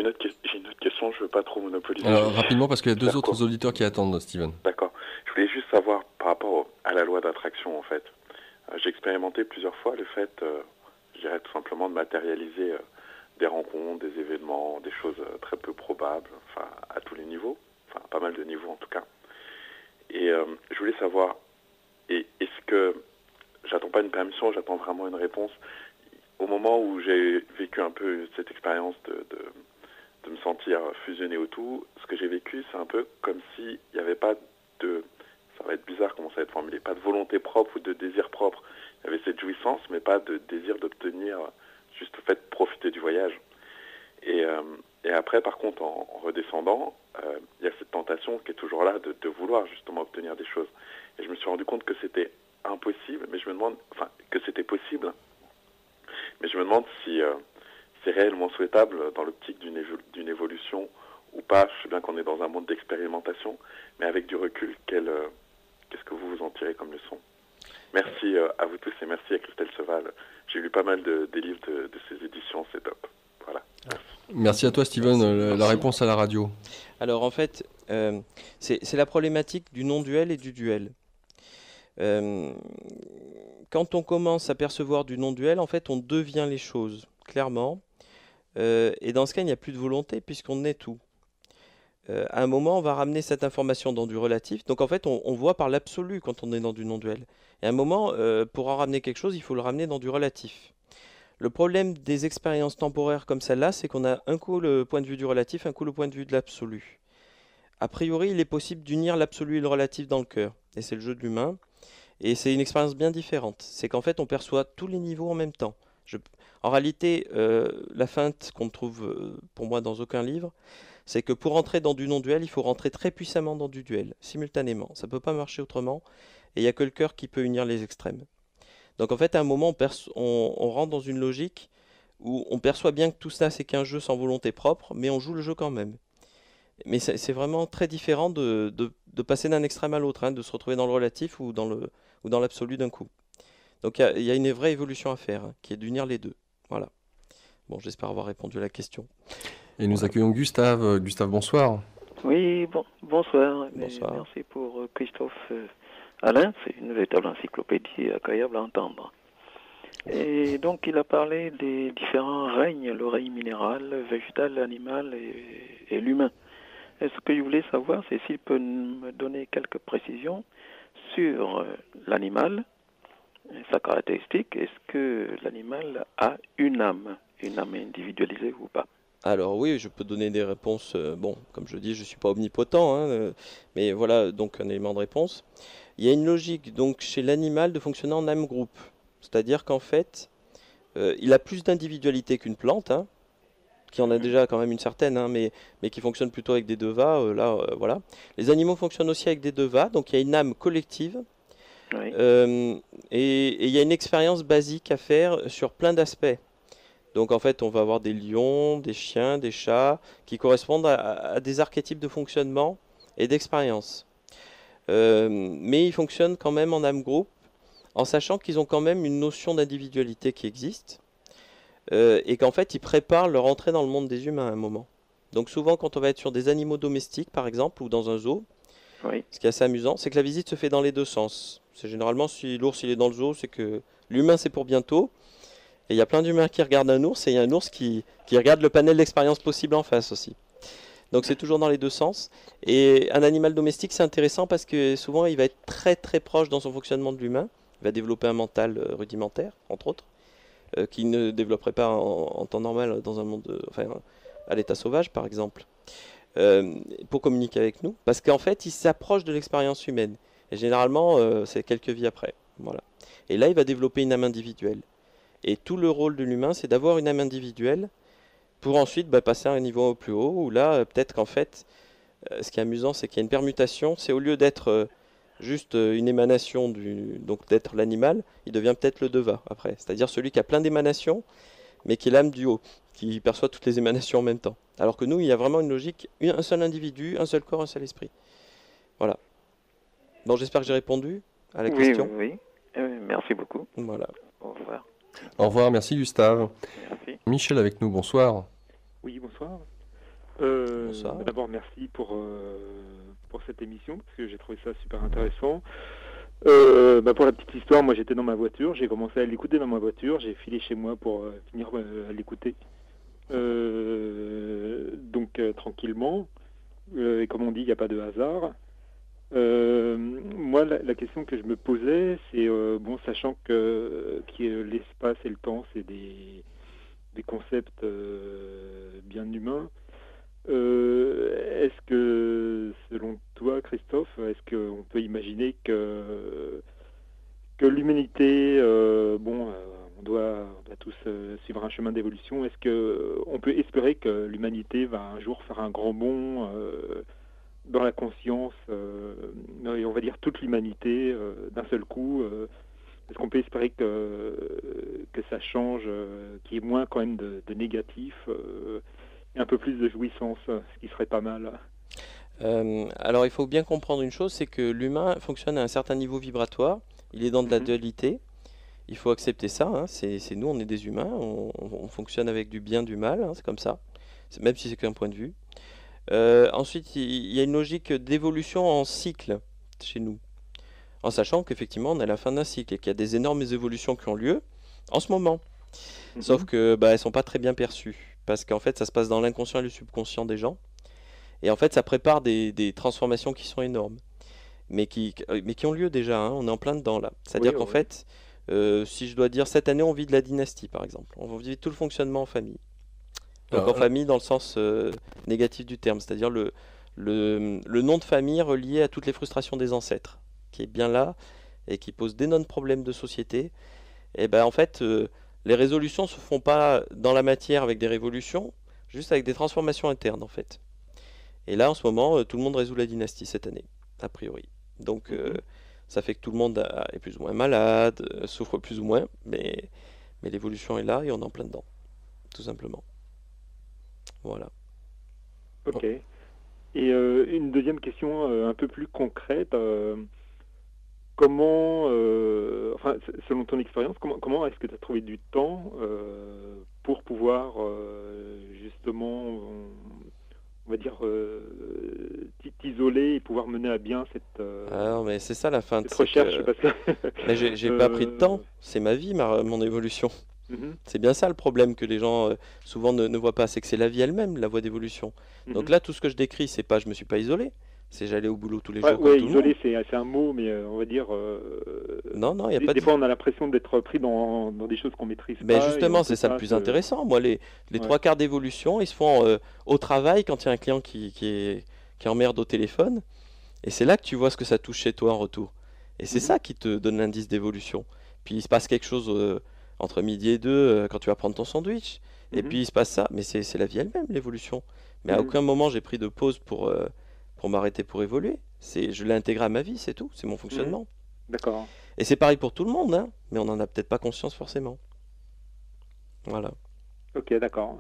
y a j'ai une autre question, je veux pas trop monopoliser. Alors, rapidement, parce qu'il y a deux Faire autres court. auditeurs qui attendent, Steven. D'accord. Je voulais juste savoir par rapport à la loi d'attraction, en fait. J'ai expérimenté plusieurs fois le fait, je dirais tout simplement, de matérialiser des rencontres, des événements, des choses très peu probables, enfin à tous les niveaux, enfin pas mal de niveaux en tout cas. Et je voulais savoir, est-ce que j'attends pas une permission, j'attends vraiment une réponse. Au moment où j'ai vécu un peu cette expérience de me sentir fusionné au tout, ce que j'ai vécu, c'est un peu comme s'il n'y avait pas de, ça va être bizarre comment ça va être formulé, pas de volonté propre ou de désir propre. Il y avait cette jouissance, mais pas de désir d'obtenir, juste le fait de profiter du voyage. Et, euh, et après, par contre, en redescendant, il y a cette tentation qui est toujours là de vouloir justement obtenir des choses. Et je me suis rendu compte que c'était impossible, mais je me demande, enfin, que c'était possible, mais je me demande si c'est réellement souhaitable dans l'optique d'une évolution ou pas. Je sais bien qu'on est dans un monde d'expérimentation, mais avec du recul, qu'est-ce que vous en tirez comme leçon? Merci à vous tous et merci à Christelle Seval. J'ai lu pas mal des livres de ses éditions, c'est top. Voilà. Merci à toi, Steven. La Merci. réponse à la radio. Alors en fait, c'est la problématique du non-duel et du duel. Euh, Quand on commence à percevoir du non-duel, en fait, on devient les choses, clairement. Et dans ce cas, il n'y a plus de volonté puisqu'on est tout. À un moment, on va ramener cette information dans du relatif. Donc en fait, on voit par l'absolu quand on est dans du non-duel. Et à un moment, pour en ramener quelque chose, il faut le ramener dans du relatif. Le problème des expériences temporaires comme celle-là, c'est qu'on a un coup le point de vue du relatif, un coup le point de vue de l'absolu. A priori, il est possible d'unir l'absolu et le relatif dans le cœur. Et c'est le jeu de l'humain. Et c'est une expérience bien différente. C'est qu'en fait, on perçoit tous les niveaux en même temps. En réalité, la feinte qu'on ne trouve pour moi dans aucun livre, c'est que pour entrer dans du non-duel, il faut rentrer très puissamment dans du duel, simultanément. Ça ne peut pas marcher autrement. Et il n'y a que le cœur qui peut unir les extrêmes. Donc en fait, à un moment, on rentre dans une logique où on perçoit bien que tout ça, c'est qu'un jeu sans volonté propre, mais on joue le jeu quand même. Mais c'est vraiment très différent de passer d'un extrême à l'autre, hein, de se retrouver dans le relatif ou dans l'absolu d'un coup. Donc il y a une vraie évolution à faire, hein, qui est d'unir les deux. Voilà. Bon, j'espère avoir répondu à la question. Et nous Voilà. accueillons Gustave. Gustave, bonsoir. Oui, bonsoir. Bonsoir. Merci pour Christophe Alain. C'est une véritable encyclopédie agréable à entendre. Et donc, il a parlé des différents règnes, le règne minéral, végétal, animal et l'humain. Et ce que je voulais savoir, c'est s'il peut me donner quelques précisions sur l'animal, sa caractéristique. Est-ce que l'animal a une âme individualisée ou pas? Alors oui, je peux donner des réponses. Bon, comme je dis, je ne suis pas omnipotent, hein, mais voilà donc un élément de réponse. Il y a une logique donc chez l'animal de fonctionner en âme groupe. C'est-à-dire qu'en fait, il a plus d'individualité qu'une plante, hein, qui en a déjà quand même une certaine, hein, mais qui fonctionne plutôt avec des devas. Voilà. Les animaux fonctionnent aussi avec des devas, donc il y a une âme collective. Oui. Et il y a une expérience basique à faire sur plein d'aspects. Donc en fait, on va avoir des lions, des chiens, des chats, qui correspondent à des archétypes de fonctionnement et d'expérience. Mais ils fonctionnent quand même en âme groupe, en sachant qu'ils ont quand même une notion d'individualité qui existe, et qu'en fait, ils préparent leur entrée dans le monde des humains à un moment. Donc souvent, quand on va être sur des animaux domestiques, par exemple, ou dans un zoo, Oui. ce qui est assez amusant, c'est que la visite se fait dans les deux sens. C'est généralement, si l'ours il est dans le zoo, c'est que l'humain c'est pour bientôt. Et il y a plein d'humains qui regardent un ours et il y a un ours qui regarde le panel d'expériences possibles en face aussi. Donc c'est toujours dans les deux sens. Et un animal domestique, c'est intéressant parce que souvent il va être très très proche dans son fonctionnement de l'humain. Il va développer un mental rudimentaire, entre autres, qui ne développerait pas en temps normal dans un monde, enfin, à l'état sauvage par exemple, pour communiquer avec nous. Parce qu'en fait, il s'approche de l'expérience humaine. Et généralement, c'est quelques vies après. Voilà. Et là, il va développer une âme individuelle. Et tout le rôle de l'humain, c'est d'avoir une âme individuelle pour ensuite passer à un niveau plus haut, où là, peut-être qu'en fait, ce qui est amusant, c'est qu'il y a une permutation. C'est au lieu d'être juste une émanation, donc d'être l'animal, il devient peut-être le deva après. C'est-à-dire celui qui a plein d'émanations, mais qui est l'âme du haut, qui perçoit toutes les émanations en même temps. Alors que nous, il y a vraiment une logique, un seul individu, un seul corps, un seul esprit. Voilà. Bon, j'espère que j'ai répondu à la question. Oui. Merci beaucoup. Voilà. Au revoir. Au revoir, merci Gustave. Merci. Michel avec nous, bonsoir. Oui, bonsoir. Bonsoir. D'abord, merci pour cette émission, parce que j'ai trouvé ça super intéressant. Pour la petite histoire, moi j'étais dans ma voiture, j'ai commencé à l'écouter dans ma voiture, j'ai filé chez moi pour finir à l'écouter. Tranquillement, et comme on dit, il n'y a pas de hasard. Moi, la question que je me posais, c'est, sachant que l'espace et le temps, c'est des concepts bien humains, est-ce que, selon toi, Christophe, est-ce qu'on peut imaginer que l'humanité, on doit tous suivre un chemin d'évolution, est-ce qu'on peut espérer que l'humanité va un jour faire un grand bond dans la conscience, et on va dire toute l'humanité d'un seul coup, est-ce qu'on peut espérer que ça change, qu'il y ait moins quand même de négatif et un peu plus de jouissance, ce qui serait pas mal. Alors il faut bien comprendre une chose, c'est que l'humain fonctionne à un certain niveau vibratoire, il est dans de la dualité, il faut accepter ça, hein. C'est nous, on est des humains, on fonctionne avec du bien, du mal, hein, c'est comme ça, même si c'est qu'un point de vue. Ensuite, il y a une logique d'évolution en cycle chez nous, en sachant qu'effectivement on est à la fin d'un cycle et qu'il y a des énormes évolutions qui ont lieu en ce moment. Sauf que elles sont pas très bien perçues, parce qu'en fait ça se passe dans l'inconscient et le subconscient des gens, et en fait ça prépare des transformations qui sont énormes, mais qui ont lieu déjà, hein, on est en plein dedans là. C'est-à-dire qu'en fait, si je dois dire, cette année on vit de la dynastie par exemple, on vit tout le fonctionnement en famille. Donc en famille dans le sens négatif du terme, c'est-à-dire le nom de famille relié à toutes les frustrations des ancêtres, qui est bien là et qui pose d'énormes problèmes de société. Et en fait, les résolutions se font pas dans la matière avec des révolutions, juste avec des transformations internes en fait. Et là en ce moment, tout le monde résout la dynastie cette année, a priori. Donc ça fait que tout le monde est plus ou moins malade, souffre plus ou moins, mais l'évolution est là et on est en plein dedans, tout simplement. Voilà. Ok. Et une deuxième question un peu plus concrète. Comment, selon ton expérience, comment est-ce que tu as trouvé du temps pour pouvoir justement, on va dire, t'isoler et pouvoir mener à bien cette mais c'est ça la fin de cette recherche parce que mais j'ai pas pris de temps, c'est ma vie, mon évolution. C'est bien ça le problème que les gens souvent ne voient pas, c'est que c'est la vie elle-même, la voie d'évolution. Donc là, tout ce que je décris, c'est pas je me suis pas isolé, c'est j'allais au boulot tous les jours comme tout le monde. Isolé, c'est un mot, mais on va dire. Non, il y a pas des fois, on a l'impression d'être pris dans des choses qu'on maîtrise pas. Mais justement, c'est ça le plus intéressant. Moi, les trois quarts d'évolution, ils se font au travail quand il y a un client qui emmerde au téléphone, et c'est là que tu vois ce que ça touche chez toi en retour. Et c'est ça qui te donne l'indice d'évolution. Puis il se passe quelque chose entre midi et deux quand tu vas prendre ton sandwich, et puis il se passe ça. Mais c'est la vie elle-même, l'évolution. Mais à aucun moment j'ai pris de pause pour m'arrêter pour évoluer. Je l'ai intégré à ma vie, c'est tout, c'est mon fonctionnement. D'accord. Et c'est pareil pour tout le monde, hein, mais on n'en a peut-être pas conscience forcément. Voilà. Ok, d'accord.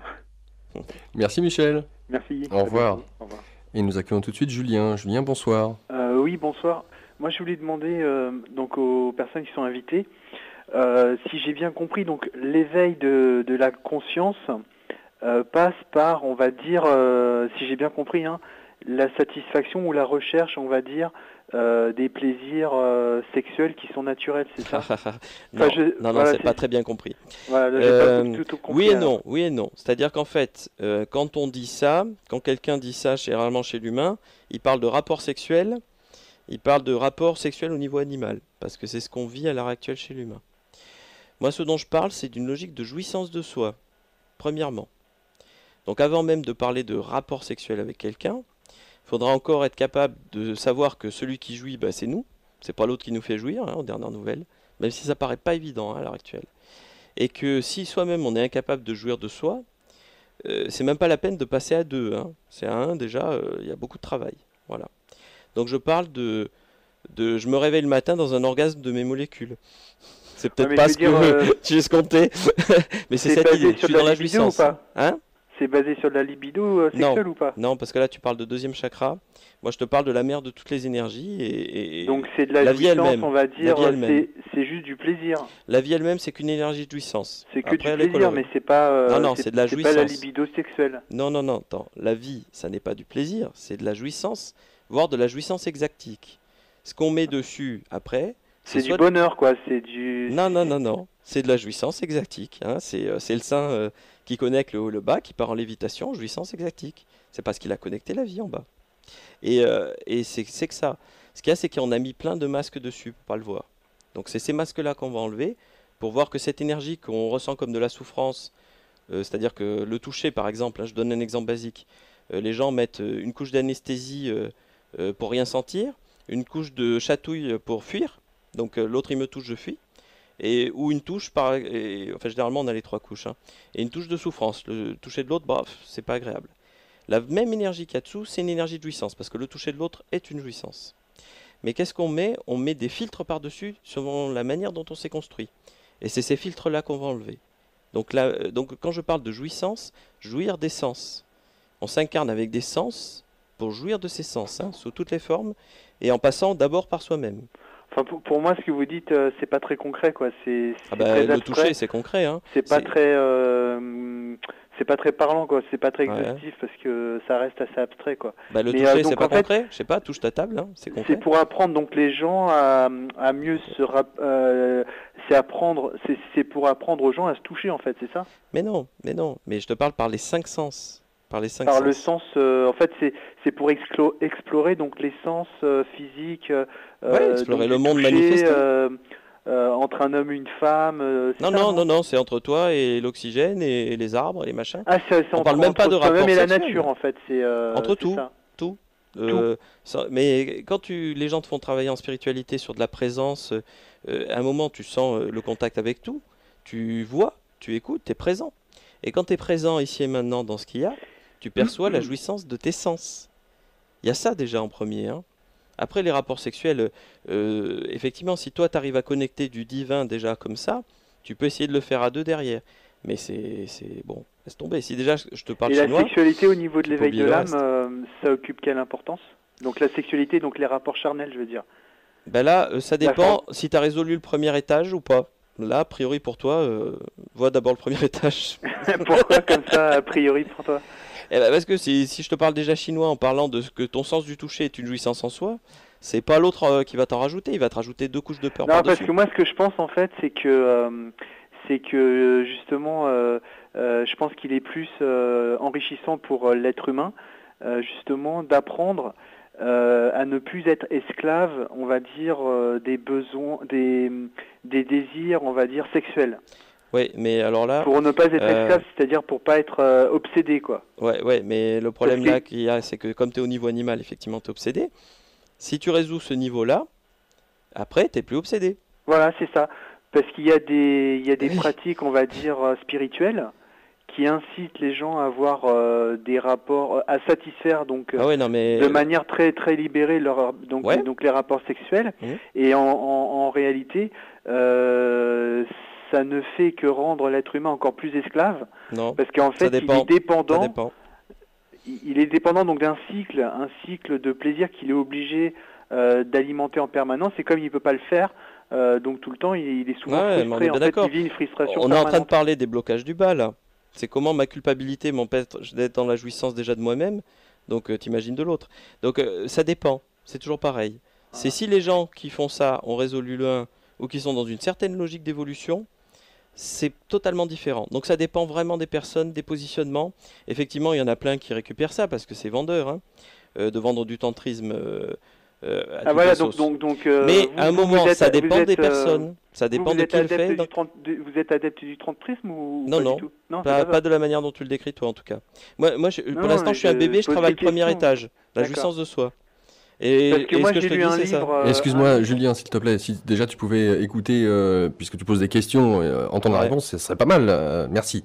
Merci Michel. Merci. Au revoir. Au revoir. Et nous accueillons tout de suite Julien. Julien, bonsoir. Oui, bonsoir. Moi, je voulais demander donc aux personnes qui sont invitées, si j'ai bien compris, donc l'éveil de la conscience passe par, on va dire, si j'ai bien compris, hein, la satisfaction ou la recherche, on va dire, des plaisirs sexuels qui sont naturels, c'est ça? Non, voilà, c'est pas très bien compris. Voilà, j'ai pas tout compris. Oui et non. C'est-à-dire qu'en fait, quand on dit ça, quand quelqu'un dit ça, généralement chez l'humain, il parle de rapport sexuel, il parle de rapport sexuel au niveau animal, parce que c'est ce qu'on vit à l'heure actuelle chez l'humain. Moi, ce dont je parle, c'est d'une logique de jouissance de soi, premièrement. Donc avant même de parler de rapport sexuel avec quelqu'un, il faudra encore être capable de savoir que celui qui jouit, c'est nous, c'est pas l'autre qui nous fait jouir, hein, aux dernières nouvelles, même si ça paraît pas évident, hein, à l'heure actuelle. Et que si soi-même on est incapable de jouir de soi, c'est même pas la peine de passer à deux, hein. C'est à un déjà, il y a beaucoup de travail. Voilà. Donc je parle de je me réveille le matin dans un orgasme de mes molécules. C'est peut-être pas ce que tu escomptais, mais c'est cette idée. Je suis dans la jouissance. Ou pas hein? C'est basé sur de la libido sexuelle ou pas? Non, parce que là tu parles de deuxième chakra. Moi je te parle de la mère de toutes les énergies et Donc c'est de la la vie jouissance, elle-même. on va La dire, vie elle-même. c'est juste du plaisir. La vie elle-même, c'est qu'une énergie de jouissance. C'est que Après, elle du est plaisir, colorée. mais c'est pas, Non, c'est de la c'est pas la jouissance. libido sexuelle. Non, attends. La vie, ça n'est pas du plaisir, c'est de la jouissance, voire de la jouissance exactique. Ce qu'on met dessus après, C'est du soit bonheur, quoi. C'est du. Non. C'est de la jouissance exactique. Hein. C'est le sein qui connecte le haut et le bas, qui part en lévitation, jouissance exactique. C'est parce qu'il a connecté la vie en bas. Et c'est que ça. Ce qu'il y a, c'est qu'on a mis plein de masques dessus pour pas le voir. Donc c'est ces masques-là qu'on va enlever pour voir que cette énergie qu'on ressent comme de la souffrance, c'est-à-dire que le toucher, par exemple, hein, je donne un exemple basique, les gens mettent une couche d'anesthésie pour rien sentir, une couche de chatouille pour fuir, donc l'autre il me touche, je fuis, ou une touche, enfin généralement on a les 3 couches, hein, et une touche de souffrance. Le toucher de l'autre, bah, c'est pas agréable. La même énergie qu'il y a dessous, c'est une énergie de jouissance, parce que le toucher de l'autre est une jouissance. Mais qu'est-ce qu'on met? On met des filtres par-dessus selon la manière dont on s'est construit. Et c'est ces filtres-là qu'on va enlever. Donc quand je parle de jouissance, jouir des sens. On s'incarne avec des sens pour jouir de ces sens, hein, sous toutes les formes, et en passant d'abord par soi-même. Enfin, pour moi, ce que vous dites, c'est pas très concret, quoi. C'est Ah bah, très le abstrait. toucher, c'est concret. Hein. C'est pas très parlant, quoi. C'est pas très Ouais. exhaustif parce que ça reste assez abstrait, quoi. Bah, le Mais, toucher, donc, c'est pas en fait, concret. Je sais pas, touche ta table, hein, c'est concret. C'est pour apprendre donc les gens à mieux c'est pour apprendre aux gens à se toucher, en fait, c'est ça? Mais non. Mais je te parle par les 5 sens. Par les 5 Par sens. le sens, en fait, c'est pour explorer donc les sens physiques. Ouais, explorer donc le du monde toucher, manifesté. entre un homme et une femme. C'est ça, Non, c'est entre toi et l'oxygène et les arbres et les machins. Ah, c'est On parle même pas de soi-même rapport et la sexuel. nature, en fait. C'est Entre c'est tout. ça. Tout. Mais quand les gens te font travailler en spiritualité sur de la présence, à un moment tu sens le contact avec tout, tu vois, tu écoutes, tu es présent. Et quand tu es présent ici et maintenant dans ce qu'il y a, tu perçois la jouissance de tes sens. Il y a ça déjà en premier. Hein. Après les rapports sexuels, effectivement, si toi tu arrives à connecter du divin déjà comme ça, tu peux essayer de le faire à 2 derrière. Mais c'est bon, laisse tomber. Si déjà je te parle Et la chinois, sexualité au niveau de tu peux l'éveil de oublier le l'âme, ça occupe quelle importance? Donc la sexualité, donc les rapports charnels, je veux dire. ben là, ça La dépend si tu as résolu le premier étage ou pas. Là, a priori pour toi, vois d'abord le premier étage. Pourquoi comme ça, a priori, pour toi? Eh ben, parce que si je te parle déjà chinois en parlant de ce que ton sens du toucher est une jouissance en soi, c'est pas l'autre qui va t'en rajouter, il va te rajouter 2 couches de peur Non, parce par-dessus. que moi, ce que je pense, en fait, c'est que justement, je pense qu'il est plus enrichissant pour l'être humain, justement, d'apprendre à ne plus être esclave, on va dire, des besoins, des désirs, on va dire, sexuels. Ouais, mais alors là, Pour ne pas être esclave, c'est-à-dire pour pas être obsédé, quoi. ouais, mais le problème Parce que- là qu'il y a, c'est que comme tu es au niveau animal, effectivement, tu es obsédé. Si tu résous ce niveau-là, après, tu plus obsédé. Voilà, c'est ça. Parce qu'il y a des Oui. pratiques, on va dire, spirituelles qui incitent les gens à avoir des rapports, à satisfaire donc Ah ouais, non, mais de manière très très libérée Ouais. donc les rapports sexuels. Mhm. Et en réalité, ça ne fait que rendre l'être humain encore plus esclave, non, parce qu'en fait, il dépend. est dépendant. ça dépend. Il est dépendant donc d'un cycle de plaisir qu'il est obligé d'alimenter en permanence. Et comme il ne peut pas le faire, donc tout le temps, il est souvent Ouais, mais on est frustré. En bien fait, d'accord. il vit une frustration On est en train de permanente. parler des blocages du bas là. C'est comment ma culpabilité m'empêche d'être dans la jouissance déjà de moi-même, donc t'imagines de l'autre. Donc ça dépend, c'est toujours pareil. C'est si les gens qui font ça ont résolu le 1 ou qui sont dans une certaine logique d'évolution, c'est totalement différent. Donc ça dépend vraiment des personnes, des positionnements. Effectivement, il y en a plein qui récupèrent ça parce que c'est vendeur, hein, de vendre du tantrisme à Ah toute voilà, la sauce. Mais à un vous moment, êtes- ça dépend vous êtes, des personnes. Ça dépend vous de êtes qui le fait. adepte Donc, vous êtes adepte du tantrisme ou Non, pas non. du tout? Non, c'est pas, ça. pas de la manière dont tu le décris, toi, en tout cas. Moi, Non, pour l'instant, mais je suis un je bébé, je pose travaille des le premier questions. étage, la D'accord. jouissance de soi. Et, Parce que et moi, ce que j'ai je te lu un dis, c'est ça. livre. Excuse-moi, Julien, s'il te plaît, si déjà tu pouvais écouter, puisque tu poses des questions, entendre la Ouais. réponse, ce serait pas mal. Merci.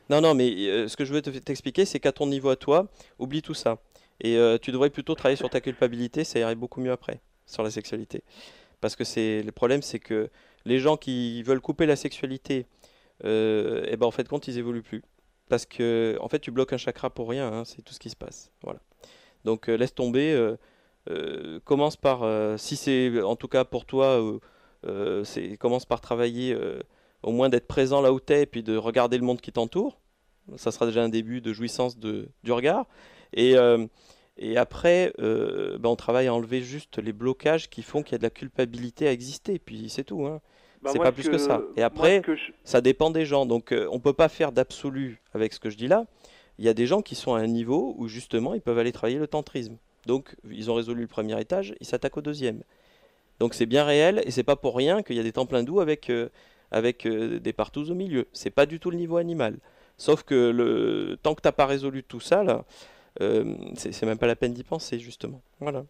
Non, mais ce que je veux t'expliquer, c'est qu'à ton niveau à toi, oublie tout ça. Et tu devrais plutôt travailler sur ta culpabilité, ça irait beaucoup mieux après, sur la sexualité. Parce que le problème, c'est que les gens qui veulent couper la sexualité, et ben en fait, compte, ils évoluent plus. parce que en fait tu bloques un chakra pour rien, hein, c'est tout ce qui se passe. Voilà. Donc laisse tomber, commence par, si c'est en tout cas pour toi, commence par travailler, au moins d'être présent là où tu es, et puis de regarder le monde qui t'entoure. Ça sera déjà un début de jouissance du regard. Et après, on travaille à enlever juste les blocages qui font qu'il y a de la culpabilité à exister, puis c'est tout, hein. C'est pas plus que ça. Et après, ça dépend des gens. Donc, on peut pas faire d'absolu avec ce que je dis là. Il y a des gens qui sont à un niveau où justement, ils peuvent aller travailler le tantrisme. Donc, ils ont résolu le premier étage, ils s'attaquent au deuxième. Donc, c'est bien réel et c'est pas pour rien qu'il y a des temples hindous avec des partous au milieu. C'est pas du tout le niveau animal. Sauf que tant que t'as pas résolu tout ça là, c'est même pas la peine d'y penser justement. Voilà.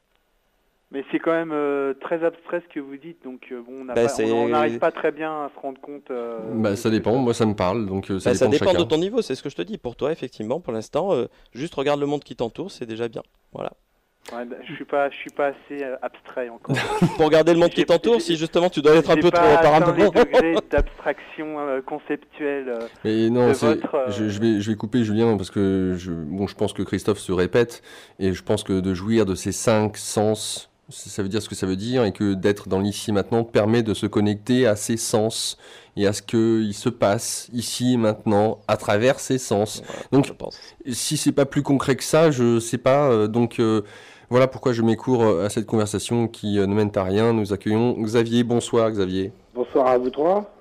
Mais c'est quand même très abstrait ce que vous dites, donc on n'arrive pas très bien à se rendre compte. Ça dépend, moi ça me parle, donc ça ça dépend dépend de de ton niveau, c'est ce que je te dis. Pour toi, effectivement, pour l'instant, juste regarde le monde qui t'entoure, c'est déjà bien. Voilà. Ouais, je suis pas assez abstrait encore. Pour regarder le monde qui t'entoure, si justement tu dois être un peu trop apparemment. Les degrés d'abstraction conceptuelle. Mais non, votre, je vais couper Julien parce que je pense que Christophe se répète et je pense que de jouir de ces 5 sens, ça veut dire ce que ça veut dire, et que d'être dans l'ici maintenant permet de se connecter à ces sens et à ce qu'il se passe ici et maintenant à travers ces sens. Voilà, donc, je pense. Si c'est pas plus concret que ça, je sais pas. Voilà pourquoi je mets court à cette conversation qui ne mène à rien. Nous accueillons Xavier. Bonsoir Xavier. Bonsoir à vous trois.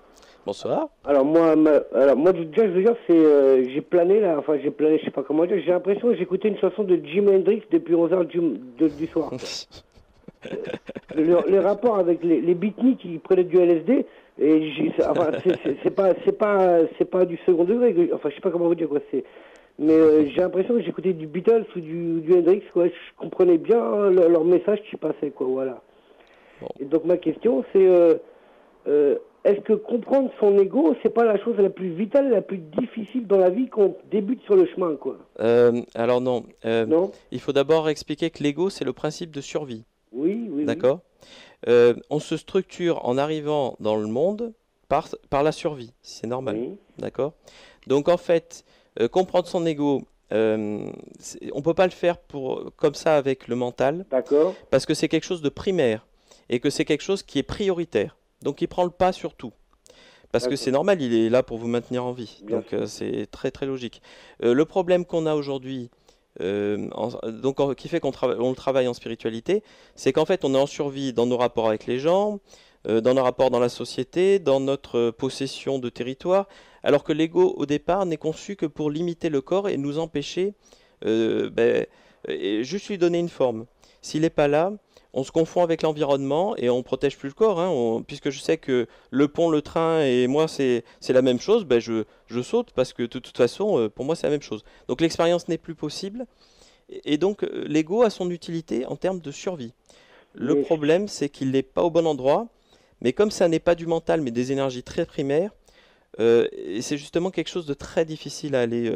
Bonsoir. Alors moi déjà je veux dire c'est j'ai plané là, enfin j'ai plané, je sais pas comment dire, j'ai l'impression que j'écoutais une chanson de Jimi Hendrix depuis 11h du soir. Le rapport avec les beatniks qui prenaient du LSD et c'est pas du second degré, enfin je sais pas comment vous dire quoi, mais j'ai l'impression que j'écoutais du Beatles ou du Hendrix quoi, je comprenais bien leur message qui passait quoi, voilà. Bon. Et donc ma question c'est est-ce que comprendre son ego, c'est pas la chose la plus vitale et la plus difficile dans la vie qu'on débute sur le chemin, quoi? Alors non. Non. Il faut d'abord expliquer que l'ego, c'est le principe de survie. Oui. D'accord. On se structure en arrivant dans le monde par la survie, c'est normal. Oui. D'accord. Donc en fait, comprendre son ego, on peut pas le faire comme ça avec le mental. D'accord. Parce que c'est quelque chose de primaire et que c'est quelque chose qui est prioritaire. Donc il prend le pas sur tout. Parce que c'est normal, il est là pour vous maintenir en vie. Bien donc c'est très très logique. Le problème qu'on a aujourd'hui, qui fait qu'on le travaille en spiritualité, c'est qu'en fait on est en survie dans nos rapports avec les gens, dans nos rapports dans la société, dans notre possession de territoire, alors que l'ego au départ n'est conçu que pour limiter le corps et nous empêcher, juste lui donner une forme. S'il n'est pas là, on se confond avec l'environnement et on protège plus le corps, hein, puisque je sais que le pont, le train et moi c'est la même chose, je saute parce que de toute façon pour moi c'est la même chose. Donc l'expérience n'est plus possible et donc l'ego a son utilité en termes de survie. Le problème c'est qu'il n'est pas au bon endroit, mais comme ça n'est pas du mental mais des énergies très primaires, c'est justement quelque chose de très difficile à aller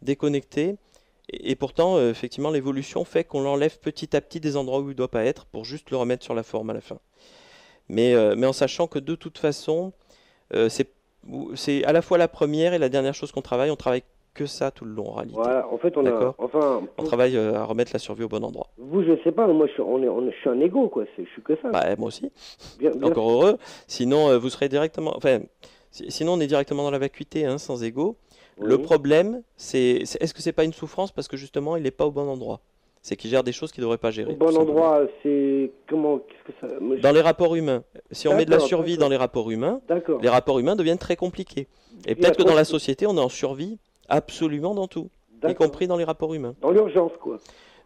déconnecter. Et pourtant, effectivement, l'évolution fait qu'on l'enlève petit à petit des endroits où il ne doit pas être pour juste le remettre sur la forme à la fin. Mais en sachant que de toute façon, c'est à la fois la première et la dernière chose qu'on travaille. On travaille que ça tout le long en réalité. Voilà, en fait, on travaille à remettre la survie au bon endroit. Vous, je sais pas, moi je suis un égo, quoi. Je suis que ça. Moi aussi. Bien encore heureux. Sinon, vous serez directement. Enfin, sinon, on est directement dans la vacuité, hein, sans égo. Oui. Le problème, est-ce que c'est pas une souffrance parce que justement il n'est pas au bon endroit? C'est qu'il gère des choses qu'il ne devrait pas gérer. Au bon endroit, c'est comment? Dans les rapports humains. Si on met de la survie dans les rapports humains, les rapports humains deviennent très compliqués. Et peut-être que dans la société, on est en survie absolument dans tout, y compris dans les rapports humains. Dans l'urgence, quoi.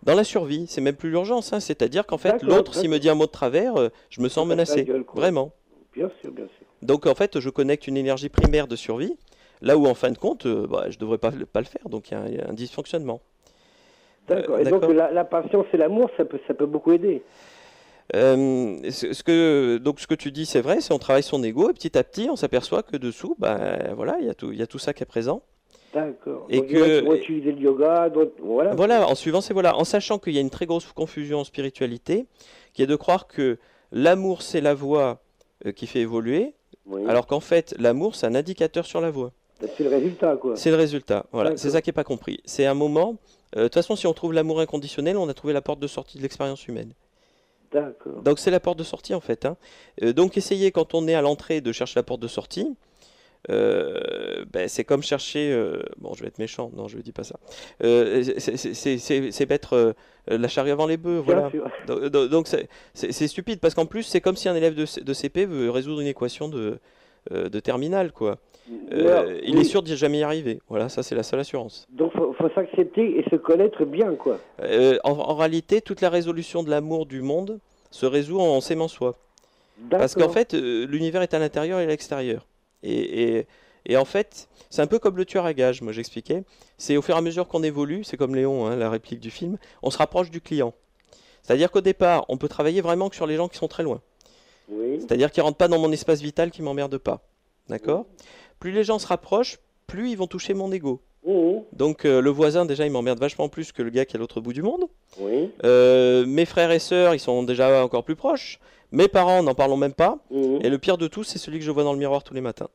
Dans la survie, c'est même plus l'urgence, hein, c'est-à-dire qu'en fait, l'autre, s'il me dit un mot de travers, je me sens menacé. Vraiment. Bien sûr, bien sûr. Donc en fait, je connecte une énergie primaire de survie. Là où en fin de compte, je ne devrais pas le faire, donc il y a un dysfonctionnement. D'accord, et donc la patience et l'amour, ça peut beaucoup aider. Ce que tu dis, c'est vrai, c'est on travaille son ego, et petit à petit, on s'aperçoit que dessous, voilà, il y a tout ça qui est présent. D'accord, et donc il faut utiliser le yoga, voilà. Voilà, en sachant qu'il y a une très grosse confusion en spiritualité, qui est de croire que l'amour, c'est la voie qui fait évoluer, alors qu'en fait, l'amour, c'est un indicateur sur la voie. C'est le résultat, quoi. C'est le résultat, voilà. D'accord. C'est ça qui n'est pas compris. C'est un moment... De toute façon, si on trouve l'amour inconditionnel, on a trouvé la porte de sortie de l'expérience humaine. D'accord. Donc c'est la porte de sortie en fait. Hein. Donc essayez quand on est à l'entrée de chercher la porte de sortie. C'est comme chercher... Bon, je vais être méchant, non, je ne dis pas ça. C'est mettre la charrue avant les bœufs, Bien voilà. sûr. Donc c'est stupide, parce qu'en plus, c'est comme si un élève de CP veut résoudre une équation de terminale, quoi. Il est sûr de jamais y arriver. Voilà, ça c'est la seule assurance. Donc faut s'accepter et se connaître bien, quoi. En réalité, toute la résolution de l'amour du monde se résout en s'aimant soi. D'accord. Parce qu'en fait, l'univers est à l'intérieur et à l'extérieur. Et en fait, c'est un peu comme le tueur à gages, moi j'expliquais. C'est au fur et à mesure qu'on évolue, c'est comme Léon, hein, la réplique du film, on se rapproche du client. C'est-à-dire qu'au départ, on peut travailler vraiment que sur les gens qui sont très loin. Oui. C'est-à-dire qu'ils ne rentrent pas dans mon espace vital, qui ne m'emmerdent pas. D'accord ? Plus les gens se rapprochent, plus ils vont toucher mon ego. Donc le voisin, déjà, il m'emmerde vachement plus que le gars qui est à l'autre bout du monde. Oui. Mes frères et sœurs, ils sont déjà encore plus proches. Mes parents, n'en parlons même pas. Et le pire de tout, c'est celui que je vois dans le miroir tous les matins.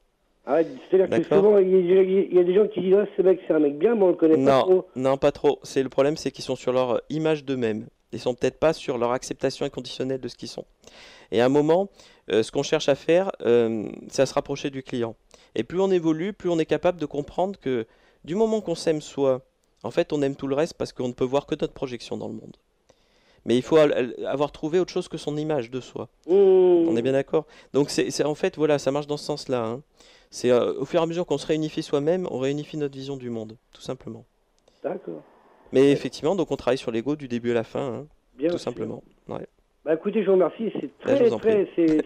Ah, c'est-à-dire que souvent, il y a des gens qui disent, ce mec, c'est un mec bien, mais on le connaît pas trop. Non, pas trop. Le problème, c'est qu'ils sont sur leur image d'eux-mêmes. Ils sont peut-être pas sur leur acceptation inconditionnelle de ce qu'ils sont. Et à un moment, ce qu'on cherche à faire, c'est à se rapprocher du client. Et plus on évolue, plus on est capable de comprendre que du moment qu'on s'aime soi, en fait, on aime tout le reste parce qu'on ne peut voir que notre projection dans le monde. Mais il faut avoir trouvé autre chose que son image de soi. On est bien d'accord ? Donc, en fait, voilà, ça marche dans ce sens-là. Hein. C'est au fur et à mesure qu'on se réunifie soi-même, on réunifie notre vision du monde, tout simplement. D'accord. Mais effectivement, donc on travaille sur l'ego du début à la fin, hein, Bien tout sûr. simplement. Ouais. Bah écoutez, je vous remercie, c'est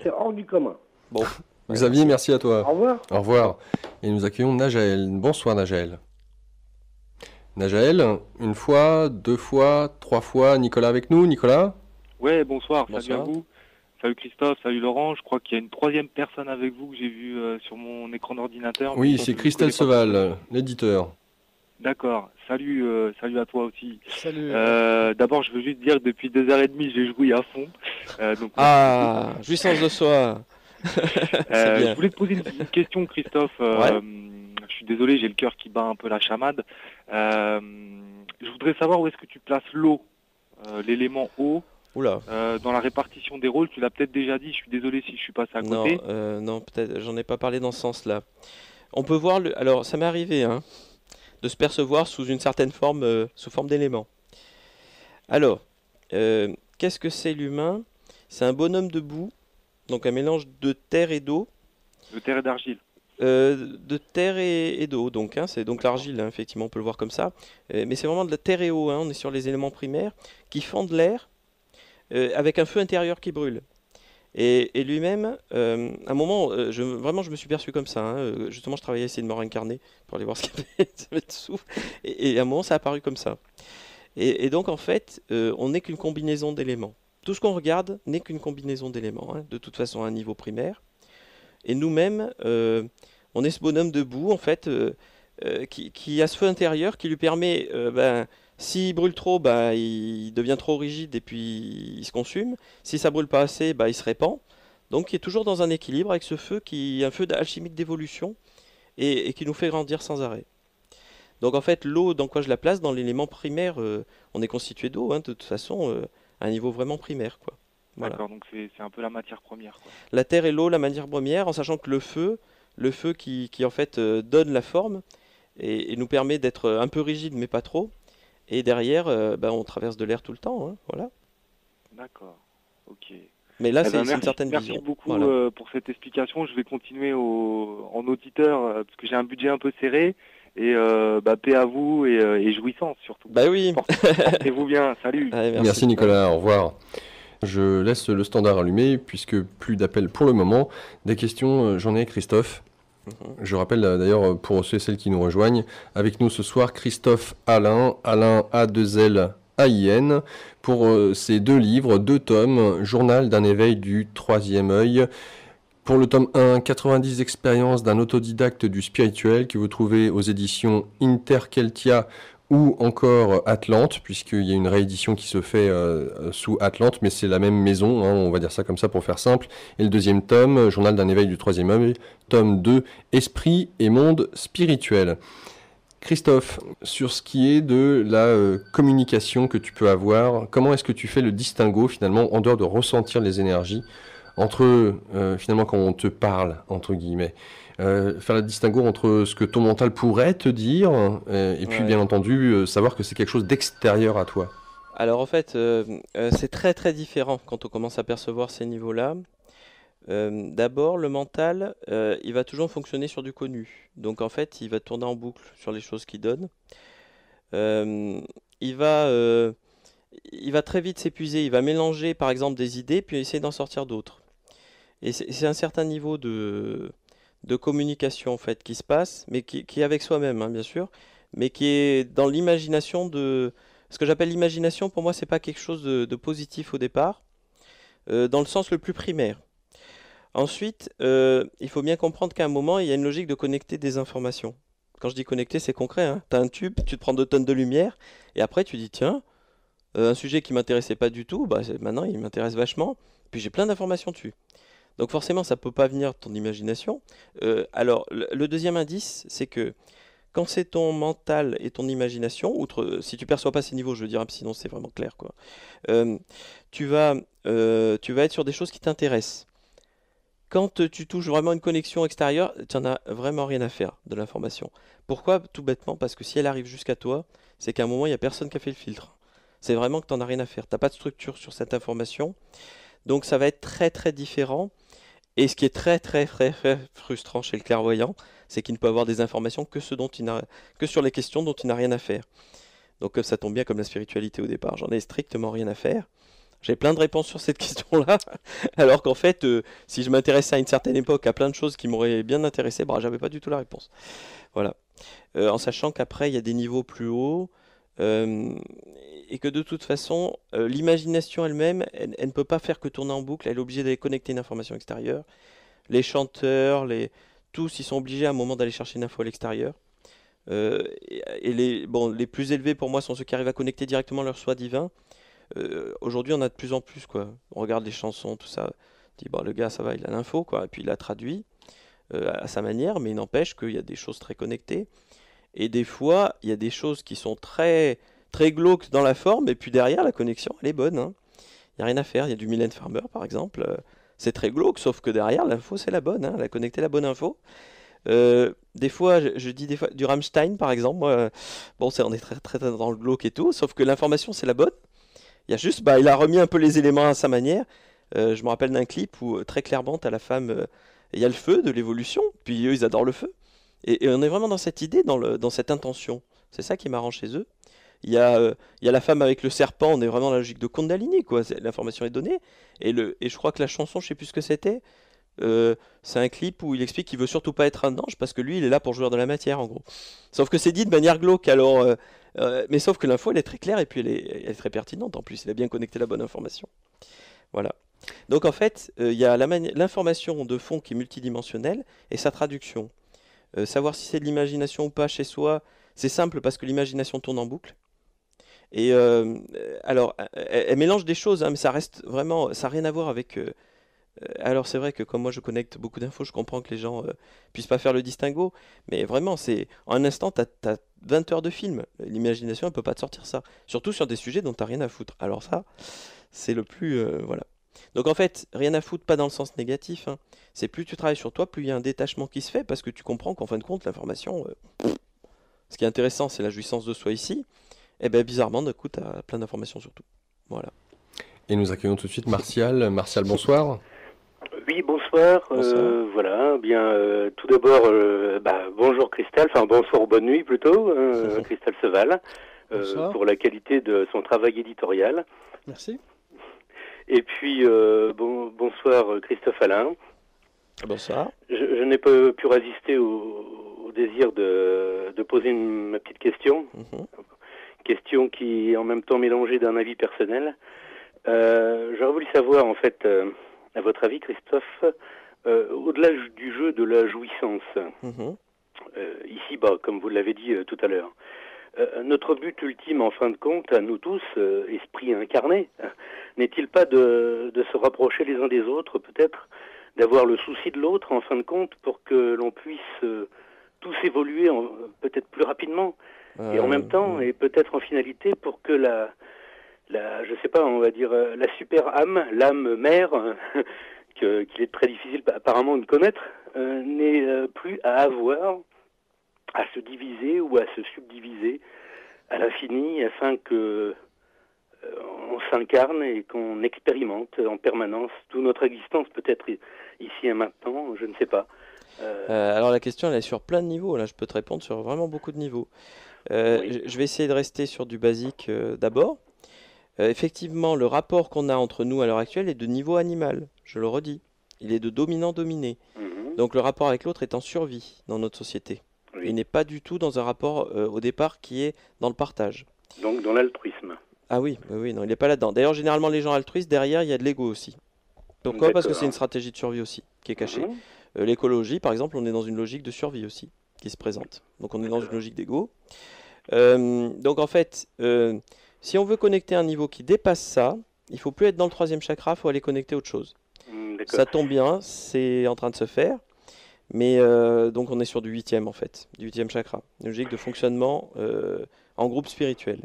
c'est hors du commun. Bon. Xavier, merci à toi. Au revoir. Au revoir. Et nous accueillons Najaël. Bonsoir Najaël. Najaël, une fois, 2 fois, 3 fois, Nicolas avec nous. Nicolas ? Ouais, bonsoir, salut Bonsoir. à vous. Salut Christophe, salut Laurent. Je crois qu'il y a une 3e personne avec vous que j'ai vue sur mon écran d'ordinateur. Oui, Mais c'est je Christelle connais pas. Seval, l'éditeur. D'accord, salut à toi aussi. Salut. D'abord, je veux juste dire que depuis 2h30, j'ai joué à fond. Donc, Ah, jouissance de soi. C'est bien. je voulais te poser une question, Christophe. Ouais. Je suis désolé, j'ai le cœur qui bat un peu la chamade. Je voudrais savoir où est-ce que tu places l'eau, l'élément eau. Oula. Dans la répartition des rôles, tu l'as peut-être déjà dit, je suis désolé si je suis passé à côté. Non, peut-être, j'en ai pas parlé dans ce sens-là. On peut voir alors ça m'est arrivé, hein, de se percevoir sous une certaine forme, sous forme d'élément. Alors, qu'est-ce que c'est l'humain ? C'est un bonhomme de boue, donc un mélange de terre et d'eau. De terre et d'argile. De terre et d'eau, donc hein, c'est donc l'argile, hein, effectivement, on peut le voir comme ça. Mais c'est vraiment de la terre et eau, hein, on est sur les éléments primaires qui fendent l'air avec un feu intérieur qui brûle. Et lui-même, à un moment, vraiment, je me suis perçu comme ça. Hein, justement, je travaillais à essayer de me réincarner pour aller voir ce qu'il y avait dessous. Et à un moment, ça a apparu comme ça. Et donc, en fait, on n'est qu'une combinaison d'éléments. Tout ce qu'on regarde n'est qu'une combinaison d'éléments, hein, de toute façon, à un niveau primaire. Et nous-mêmes, on est ce bonhomme debout, en fait, qui a ce feu intérieur qui lui permet, s'il brûle trop, il devient trop rigide et puis il se consume. Si ça brûle pas assez, il se répand. Donc il est toujours dans un équilibre avec ce feu qui est un feu alchimique d'évolution et qui nous fait grandir sans arrêt. Donc en fait, l'eau, dans quoi je la place ? Dans l'élément primaire, on est constitué d'eau, hein, de toute façon, à un niveau vraiment primaire, quoi. Voilà. D'accord, donc c'est un peu la matière première, quoi. La terre et l'eau, la matière première, en sachant que le feu qui en fait donne la forme et nous permet d'être un peu rigide mais pas trop. Et derrière, on traverse de l'air tout le temps, hein, voilà. D'accord, ok. Mais là, c'est une certaine merci vision. beaucoup Voilà. pour cette explication. Je vais continuer en auditeur parce que j'ai un budget un peu serré. Et paix à vous et jouissance surtout. Bah oui. Portez-vous bien, salut. Allez, Merci Nicolas, au revoir. Je laisse le standard allumé puisque plus d'appels pour le moment. Des questions, j'en ai Christophe. Je rappelle d'ailleurs pour ceux et celles qui nous rejoignent, avec nous ce soir Christophe Alain A2L AIN, pour ces 2 livres, 2 tomes, Journal d'un éveil du 3e œil. Pour le tome 1, 90 expériences d'un autodidacte du spirituel que vous trouvez aux éditions Interkeltia ou encore Atlante, puisqu'il y a une réédition qui se fait sous Atlante, mais c'est la même maison, hein, on va dire ça comme ça pour faire simple. Et le deuxième tome, Journal d'un éveil du troisième œil, tome 2, Esprit et monde spirituel. Christophe, sur ce qui est de la communication que tu peux avoir, comment est-ce que tu fais le distinguo finalement, en dehors de ressentir les énergies, entre finalement quand on te parle, entre guillemets, faire le distinguo entre ce que ton mental pourrait te dire et puis bien entendu savoir que c'est quelque chose d'extérieur à toi. Alors en fait, c'est très très différent quand on commence à percevoir ces niveaux-là. D'abord, le mental, il va toujours fonctionner sur du connu. Donc en fait, il va tourner en boucle sur les choses qu'il donne. Il va très vite s'épuiser. Il va mélanger par exemple des idées, puis essayer d'en sortir d'autres. Et c'est un certain niveau de communication en fait qui se passe, mais qui est avec soi-même, hein, bien sûr, mais qui est dans l'imagination de... Ce que j'appelle l'imagination, pour moi, c'est pas quelque chose de positif au départ, dans le sens le plus primaire. Ensuite, il faut bien comprendre qu'à un moment, il y a une logique de connecter des informations. Quand je dis connecter, c'est concret, hein. Tu as un tube, tu te prends 2 tonnes de lumière, et après tu dis, tiens, un sujet qui m'intéressait pas du tout, bah, maintenant il m'intéresse vachement, puis j'ai plein d'informations dessus. Donc forcément, ça ne peut pas venir de ton imagination. Alors, le deuxième indice, c'est que quand c'est ton mental et ton imagination, outre si tu perçois pas ces niveaux, je veux dire, sinon c'est vraiment clair, quoi. Tu vas être sur des choses qui t'intéressent. Quand tu touches vraiment une connexion extérieure, tu n'en as vraiment rien à faire de l'information. Pourquoi? Tout bêtement, parce que si elle arrive jusqu'à toi, c'est qu'à un moment, il n'y a personne qui a fait le filtre. C'est vraiment que tu n'en as rien à faire. Tu n'as pas de structure sur cette information. Donc ça va être très très différent. Et ce qui est très très très, très frustrant chez le clairvoyant, c'est qu'il ne peut avoir des informations que sur les questions dont il n'a rien à faire. Donc ça tombe bien comme la spiritualité au départ. J'en ai strictement rien à faire. J'ai plein de réponses sur cette question-là, alors qu'en fait, si je m'intéressais à une certaine époque à plein de choses qui m'auraient bien intéressé, bah, j'avais pas du tout la réponse. Voilà. En sachant qu'après, il y a des niveaux plus hauts, et que de toute façon, l'imagination elle-même, elle ne peut pas faire que tourner en boucle, elle est obligée d'aller connecter une information extérieure. Les chanteurs, tous, ils sont obligés à un moment d'aller chercher une info à l'extérieur. Et les plus élevés pour moi sont ceux qui arrivent à connecter directement leur soi divin. Aujourd'hui, on a de plus en plus, quoi. On regarde les chansons, tout ça. On dit, bon, le gars, ça va, il a l'info, quoi. Et puis il la traduit à sa manière, mais il n'empêche qu'il y a des choses très connectées. Et des fois, il y a des choses qui sont très, très glauques dans la forme, et puis derrière, la connexion, elle est bonne, hein. Il n'y a rien à faire. Il y a du Mylène Farmer, par exemple. C'est très glauque, sauf que derrière, l'info, c'est la bonne, hein. Elle a connecté la bonne info. Des fois, je dis des fois, du Rammstein, par exemple. Moi, bon, on est très, très, très dans le glauque et tout, sauf que l'information, c'est la bonne. Il y a juste, il a remis un peu les éléments à sa manière. Je me rappelle d'un clip où, très clairement, t'as la femme, il y a le feu de l'évolution, puis eux, ils adorent le feu. Et on est vraiment dans cette idée, dans cette intention. C'est ça qui est marrant chez eux. Il y a la femme avec le serpent, on est vraiment dans la logique de Kundalini, quoi. L'information est donnée. Et je crois que la chanson, je sais plus ce que c'était. C'est un clip où il explique qu'il veut surtout pas être un ange parce que lui, il est là pour jouer de la matière, en gros. Sauf que c'est dit de manière glauque, alors. Mais sauf que l'info, elle est très claire et puis elle est très pertinente. En plus, il a bien connecté la bonne information. Voilà. Donc en fait, il y a l'information de fond qui est multidimensionnelle et sa traduction. Savoir si c'est de l'imagination ou pas chez soi, c'est simple parce que l'imagination tourne en boucle. Et alors, elle mélange des choses, hein, mais ça reste vraiment, ça n'a rien à voir avec. Alors c'est vrai que comme moi je connecte beaucoup d'infos, je comprends que les gens puissent pas faire le distinguo, mais vraiment, c'est en un instant, tu as 20 heures de film. L'imagination, elle peut pas te sortir ça. Surtout sur des sujets dont tu n'as rien à foutre. Alors ça, c'est le plus... voilà. Donc en fait, rien à foutre, pas dans le sens négatif, hein. C'est plus tu travailles sur toi, plus il y a un détachement qui se fait, parce que tu comprends qu'en fin de compte, l'information... ce qui est intéressant, c'est la jouissance de soi ici. Et bien bizarrement, d'un coup, tu as plein d'informations sur tout. Voilà. Et nous accueillons tout de suite Martial. Martial, bonsoir. Oui, bonsoir. Voilà, bien, tout d'abord, bonjour Christelle, enfin bonsoir ou bonne nuit plutôt, Christelle Seval, pour la qualité de son travail éditorial. Merci. Et puis, bonsoir Christophe Alain. Bonsoir. Je n'ai pas pu résister au désir de poser ma petite question. Question qui est en même temps mélangée d'un avis personnel. J'aurais voulu savoir, en fait... à votre avis, Christophe, au-delà du jeu de la jouissance, ici, comme vous l'avez dit tout à l'heure, notre but ultime, en fin de compte, à nous tous, esprits incarnés, n'est-il pas de se rapprocher les uns des autres, peut-être, d'avoir le souci de l'autre, en fin de compte, pour que l'on puisse tous évoluer peut-être plus rapidement, et en même temps, et peut-être en finalité, pour que je sais pas, on va dire, la super âme, l'âme mère, qu'il est très difficile apparemment de connaître, n'ait plus à avoir à se diviser ou à se subdiviser à l'infini afin que on s'incarne et qu'on expérimente en permanence toute notre existence, peut-être ici et maintenant, je ne sais pas. Alors la question elle est sur plein de niveaux, là je peux te répondre sur vraiment beaucoup de niveaux. Oui. Je vais essayer de rester sur du basique d'abord. Effectivement, le rapport qu'on a entre nous à l'heure actuelle est de niveau animal, je le redis. Il est de dominant-dominé. Donc le rapport avec l'autre est en survie dans notre société. Oui. Il n'est pas du tout dans un rapport au départ qui est dans le partage. Donc dans l'altruisme. Ah oui, non, il n'est pas là-dedans. D'ailleurs, généralement, les gens altruistes, derrière, il y a de l'ego aussi. Pourquoi? Parce que c'est une stratégie de survie aussi, qui est cachée. L'écologie, par exemple, on est dans une logique de survie aussi, qui se présente. Donc on est dans une logique d'ego. Donc en fait, si on veut connecter un niveau qui dépasse ça, il ne faut plus être dans le 3e chakra, il faut aller connecter autre chose. Ça tombe bien, c'est en train de se faire. Mais donc on est sur du 8e en fait, du 8e chakra. Une logique de fonctionnement en groupe spirituel.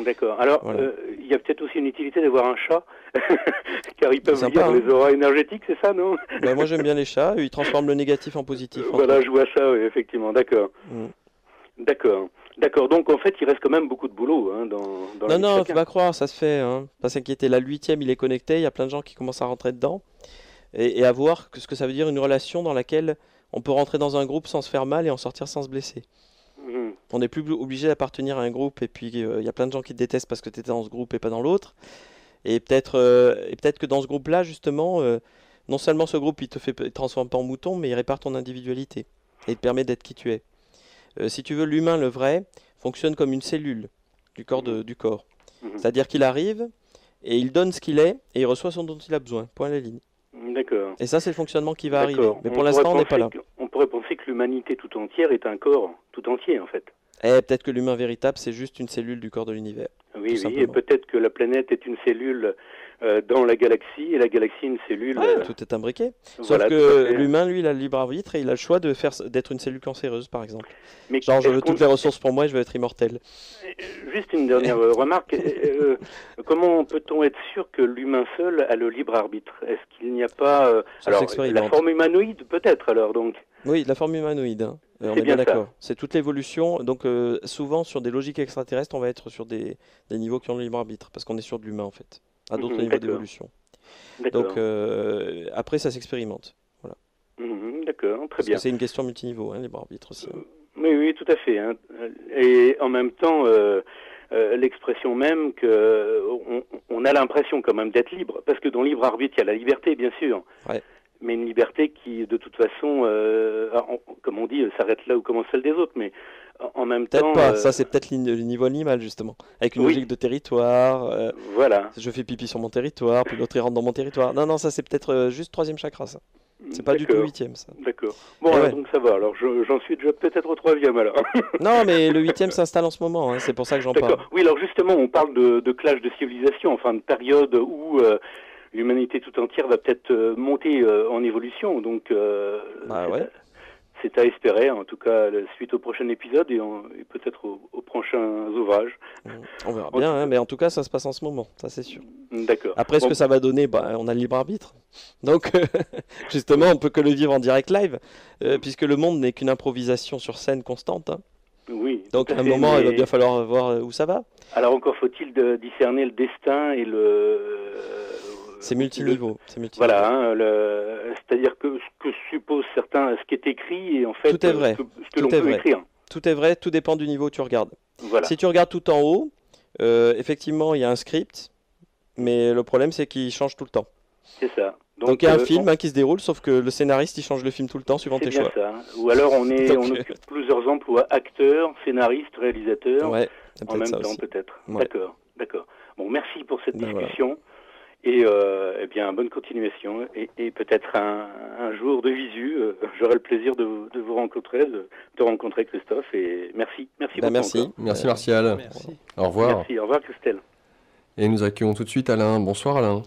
D'accord. Alors, Voilà. il y a peut-être aussi une utilité d'avoir un chat, car ils peuvent Sympa, lire les auras énergétiques, c'est ça, non? Ben, moi j'aime bien les chats, ils transforment le négatif en positif. Voilà, je vois ça, oui, effectivement, d'accord. Mm. D'accord, donc en fait, il reste quand même beaucoup de boulot dans la vie de Non, chacun. faut pas croire, ça se fait. Hein. Pas s'inquiéter, la 8e il est connecté, il y a plein de gens qui commencent à rentrer dedans. Et à voir ce que ça veut dire une relation dans laquelle on peut rentrer dans un groupe sans se faire mal et en sortir sans se blesser. On n'est plus obligé d'appartenir à un groupe et puis il y a plein de gens qui te détestent parce que tu étais dans ce groupe et pas dans l'autre. Et peut-être que dans ce groupe-là, justement, non seulement ce groupe il te transforme pas en mouton, mais il répare ton individualité et il te permet d'être qui tu es. Si tu veux, l'humain, le vrai, fonctionne comme une cellule du corps. C'est-à-dire qu'il arrive et il donne ce qu'il est et il reçoit ce dont il a besoin. Point à la ligne. D'accord. Et ça, c'est le fonctionnement qui va arriver. D'accord. Mais pour l'instant, on n'est pas là. On pourrait penser que l'humanité tout entière est un corps tout entier, en fait. Et peut-être que l'humain véritable, c'est juste une cellule du corps de l'univers. Oui, et peut-être que la planète est une cellule dans la galaxie, et la galaxie une cellule... tout est imbriqué. Voilà, Sauf que l'humain, lui, il a le libre arbitre et il a le choix d'être une cellule cancéreuse, par exemple. Mais genre, je veux toutes les ressources pour moi et je veux être immortel. Juste une dernière remarque. Comment peut-on être sûr que l'humain seul a le libre arbitre? Est-ce qu'il n'y a pas... alors, la forme humanoïde, peut-être, alors, donc. Oui, la forme humanoïde. Hein. On est bien d'accord. C'est toute l'évolution. Donc, souvent, sur des logiques extraterrestres, on va être sur des niveaux qui ont le libre arbitre, parce qu'on est sur de l'humain, en fait, à d'autres niveaux d'évolution. Donc, après, ça s'expérimente. Voilà. D'accord, très parce bien. que c'est une question multiniveau, hein, libre arbitre aussi. Oui, tout à fait. Hein. Et en même temps, l'expression même on a l'impression quand même d'être libre, parce que dans libre arbitre, il y a la liberté, bien sûr. Ouais. Mais une liberté qui, de toute façon, comme on dit, s'arrête là où commence celle des autres. Mais en même temps... Peut-être pas, ça c'est peut-être le niveau animal, justement. Avec une logique de territoire. Voilà. Je fais pipi sur mon territoire, puis l'autre il rentre dans mon territoire. Non, ça c'est peut-être juste 3e chakra, ça. C'est pas du tout 8e, ça. D'accord. Bon, alors, donc ça va. Alors, j'en suis déjà peut-être au 3e, alors. Non, mais le 8e s'installe en ce moment, hein, c'est pour ça que j'en parle. Oui, alors justement, on parle de clash de civilisation, enfin de période où... l'humanité tout entière va peut-être monter en évolution, donc c'est à espérer, en tout cas, suite au prochain épisode et peut-être aux prochains ouvrages. On verra bien, hein, mais en tout cas, ça se passe en ce moment, ça c'est sûr. D'accord. Après, ce que ça va donner, on a le libre arbitre. Donc, justement, on peut que le vivre en direct live, puisque le monde n'est qu'une improvisation sur scène constante. Hein. Oui. Donc, à un moment, il va bien falloir voir où ça va. Alors, encore faut-il discerner le destin et c'est multiniveau. Voilà, hein, c'est-à-dire que ce que supposent certains, ce qui est écrit, et en fait, tout est vrai. ce que l'on peut écrire. Tout est vrai, tout dépend du niveau où tu regardes. Voilà. Si tu regardes tout en haut, effectivement, il y a un script, mais le problème, c'est qu'il change tout le temps. C'est ça. Donc il y a un film qui se déroule, sauf que le scénariste, il change le film tout le temps suivant tes choix. C'est bien ça. Ou alors on occupe plusieurs emplois, acteurs, scénaristes, réalisateurs, ouais, en même temps peut-être. Ouais. D'accord. Bon, merci pour cette discussion. Voilà. Et eh bien, bonne continuation. Et peut-être un jour de visu, j'aurai le plaisir de vous rencontrer, de te rencontrer, Christophe. Et merci. Merci beaucoup. Merci. Merci Martial. Merci. Au revoir. Merci. Au revoir, Christelle. Et nous accueillons tout de suite Alain. Bonsoir Alain.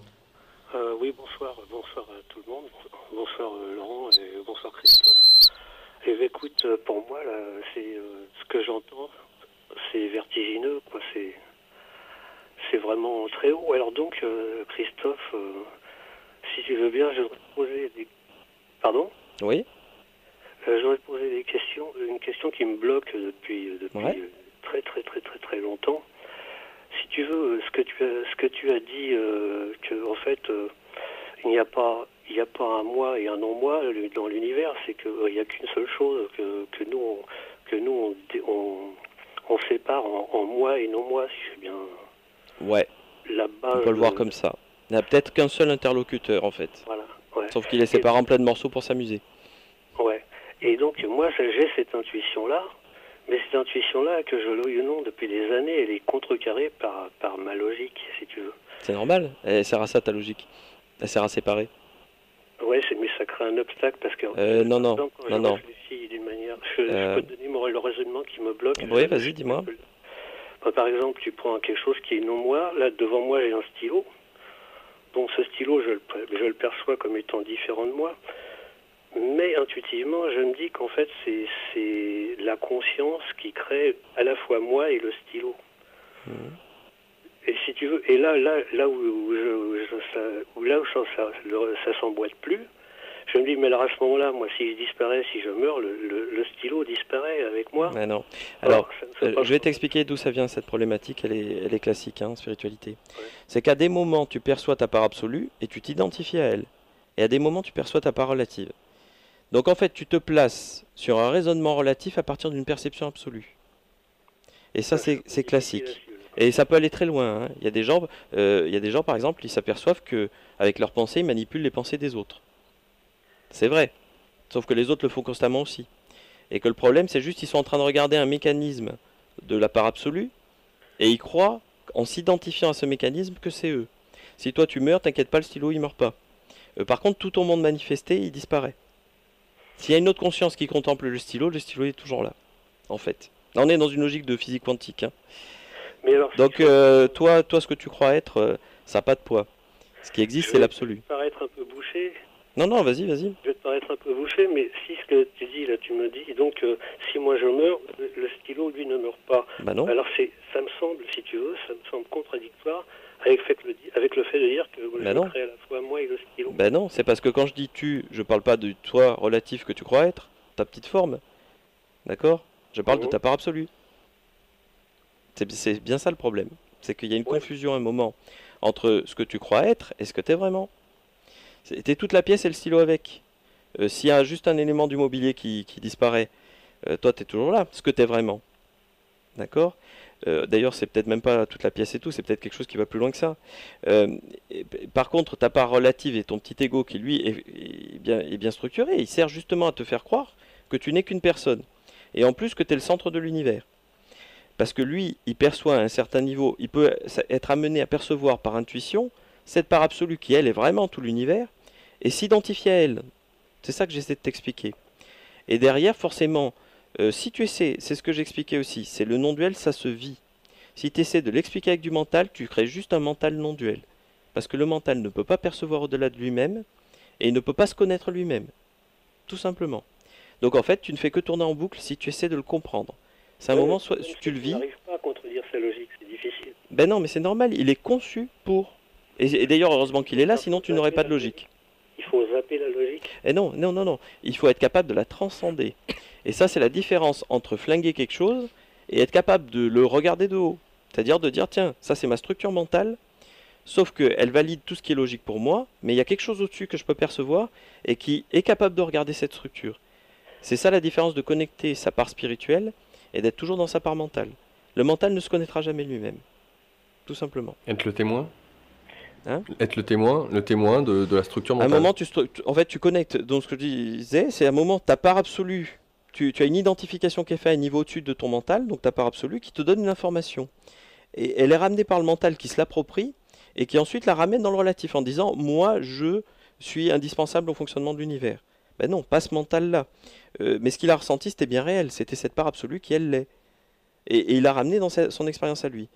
Oui, bonsoir. Bonsoir à tout le monde. Bonsoir Laurent et bonsoir Christophe. Et écoute, pour moi, là, c'est ce que j'entends, c'est vertigineux, quoi. C'est vraiment très haut. Alors donc, Christophe, si tu veux bien, je voudrais te poser des... Pardon ? Oui. Je voudrais te poser une question qui me bloque depuis très très très très très longtemps. Si tu veux, ce que tu as dit, que en fait, il n'y a pas un moi et un non-moi dans l'univers, c'est qu'il n'y a qu'une seule chose que nous on sépare en moi et non-moi, si j'ai bien... Ouais. La base, on peut le voir comme ça. Il n'y a peut-être qu'un seul interlocuteur en fait. Voilà. Ouais. Sauf qu'il est séparé en plein de morceaux pour s'amuser. Ouais. Et donc moi j'ai cette intuition-là, mais cette intuition-là, que je le veuille ou non, depuis des années, elle est contrecarrée par ma logique, si tu veux. C'est normal. Elle sert à ça ta logique. Elle sert à séparer. Ouais, mais ça crée un obstacle parce que non. Réfléchis d'une manière, je peux te donner le raisonnement qui me bloque. Oui, vas-y, dis-moi. Par exemple, tu prends quelque chose qui est non moi. Là, devant moi, j'ai un stylo. Donc, ce stylo, je le perçois comme étant différent de moi. Mais intuitivement, je me dis qu'en fait, c'est la conscience qui crée à la fois moi et le stylo. Et si tu veux, et là où ça s'emboîte plus, je me dis, mais alors à ce moment-là, moi, si je disparais, si je meurs, le stylo disparaît avec moi. Mais non. Alors, je vais t'expliquer d'où ça vient cette problématique. Elle est classique, en spiritualité. Ouais. C'est qu'à des moments, tu perçois ta part absolue et tu t'identifies à elle. Et à des moments, tu perçois ta part relative. Donc, en fait, tu te places sur un raisonnement relatif à partir d'une perception absolue. Et ça, c'est classique. Et ça peut aller très loin. Hein. Il y a des gens, par exemple, ils s'aperçoivent qu'avec leurs pensées, ils manipulent les pensées des autres. C'est vrai. Sauf que les autres le font constamment aussi. Et que le problème, c'est juste qu'ils sont en train de regarder un mécanisme de la part absolue, et ils croient, en s'identifiant à ce mécanisme, que c'est eux. Si toi tu meurs, t'inquiète pas, le stylo il meurt pas. Par contre, tout ton monde manifesté, il disparaît. S'il y a une autre conscience qui contemple le stylo est toujours là, en fait. Là, on est dans une logique de physique quantique. Hein. Mais alors, donc, toi, ce que tu crois être, ça n'a pas de poids. Ce qui existe, c'est l'absolu. Je vais paraître un peu bouché. Non, vas-y. Je vais te paraître un peu bouché, mais si ce que tu dis, là, tu me dis, donc, si moi je meurs, le stylo, lui, ne meurt pas. Bah non. Alors, ça me semble, si tu veux, ça me semble contradictoire avec le fait de dire que je crée à la fois moi et le stylo. Ben non, c'est parce que quand je dis tu, je parle pas de toi relatif que tu crois être, ta petite forme. D'accord ? Je parle de ta part absolue. C'est bien ça le problème. C'est qu'il y a une confusion à un moment entre ce que tu crois être et ce que tu es vraiment. T'es toute la pièce et le stylo avec. S'il y a juste un élément du mobilier qui disparaît, toi tu es toujours là, ce que tu es vraiment. D'accord ? D'ailleurs, c'est peut-être même pas toute la pièce et tout, c'est peut-être quelque chose qui va plus loin que ça. Par contre, ta part relative et ton petit ego qui, lui, est bien structuré, il sert justement à te faire croire que tu n'es qu'une personne. Et en plus que tu es le centre de l'univers. Parce que lui, il perçoit à un certain niveau, il peut être amené à percevoir par intuition cette part absolue qui, elle, est vraiment tout l'univers, et s'identifier à elle. C'est ça que j'essaie de t'expliquer. Et derrière, forcément, si tu essaies, c'est ce que j'expliquais aussi, c'est le non-duel, ça se vit. Si tu essaies de l'expliquer avec du mental, tu crées juste un mental non-duel. Parce que le mental ne peut pas percevoir au-delà de lui-même, et il ne peut pas se connaître lui-même. Tout simplement. Donc en fait, tu ne fais que tourner en boucle si tu essaies de le comprendre. C'est un moment, soit tu le vis... Je n'arrive pas à contredire sa logique, c'est difficile. Ben non, mais c'est normal, il est conçu pour... Et d'ailleurs, heureusement qu'il est là, sinon tu n'aurais pas de logique. Il faut zapper la logique. Et non. Il faut être capable de la transcender. Et ça, c'est la différence entre flinguer quelque chose et être capable de le regarder de haut. C'est-à-dire de dire, tiens, ça c'est ma structure mentale, sauf qu'elle valide tout ce qui est logique pour moi, mais il y a quelque chose au-dessus que je peux percevoir et qui est capable de regarder cette structure. C'est ça la différence de connecter sa part spirituelle et d'être toujours dans sa part mentale. Le mental ne se connaîtra jamais lui-même. Tout simplement. Être le témoin ? Être le témoin de la structure mentale. À un moment, tu connectes. Donc ce que je disais, c'est à un moment, ta part absolue, tu as une identification qui est faite à un niveau au-dessus de ton mental, donc ta part absolue, qui te donne une information. Et elle est ramenée par le mental qui se l'approprie, et qui ensuite la ramène dans le relatif en disant « moi, je suis indispensable au fonctionnement de l'univers ». Ben non, pas ce mental-là. Mais ce qu'il a ressenti, c'était bien réel, c'était cette part absolue qui, elle, l'est. Et il l'a ramené dans son expérience à lui.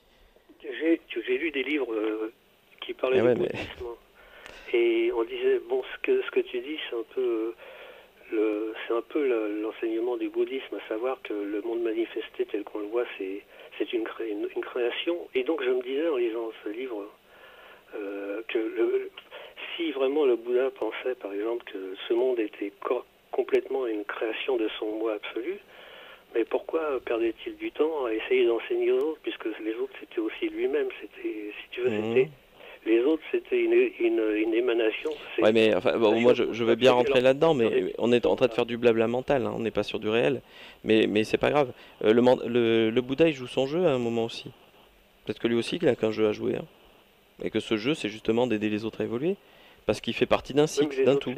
J'ai lu des livres qui parlaient du bouddhisme, et on disait, bon, ce que tu dis, c'est un peu l'enseignement du bouddhisme, à savoir que le monde manifesté tel qu'on le voit, c'est une création. Et donc je me disais en lisant ce livre que si vraiment le Bouddha pensait, par exemple, que ce monde était complètement une création de son moi absolu, mais pourquoi perdait-il du temps à essayer d'enseigner aux autres, puisque les autres c'était aussi lui-même, c'était, si tu veux, les autres c'était une émanation. Ouais, mais enfin, bon, moi je veux bien rentrer là-dedans, mais on est en train de faire du blabla mental, hein, on n'est pas sur du réel, mais c'est pas grave. Le Bouddha il joue son jeu à un moment aussi. Peut-être que lui aussi il a qu'un jeu à jouer, hein. Et que ce jeu c'est justement d'aider les autres à évoluer, parce qu'il fait partie d'un cycle, d'un tout.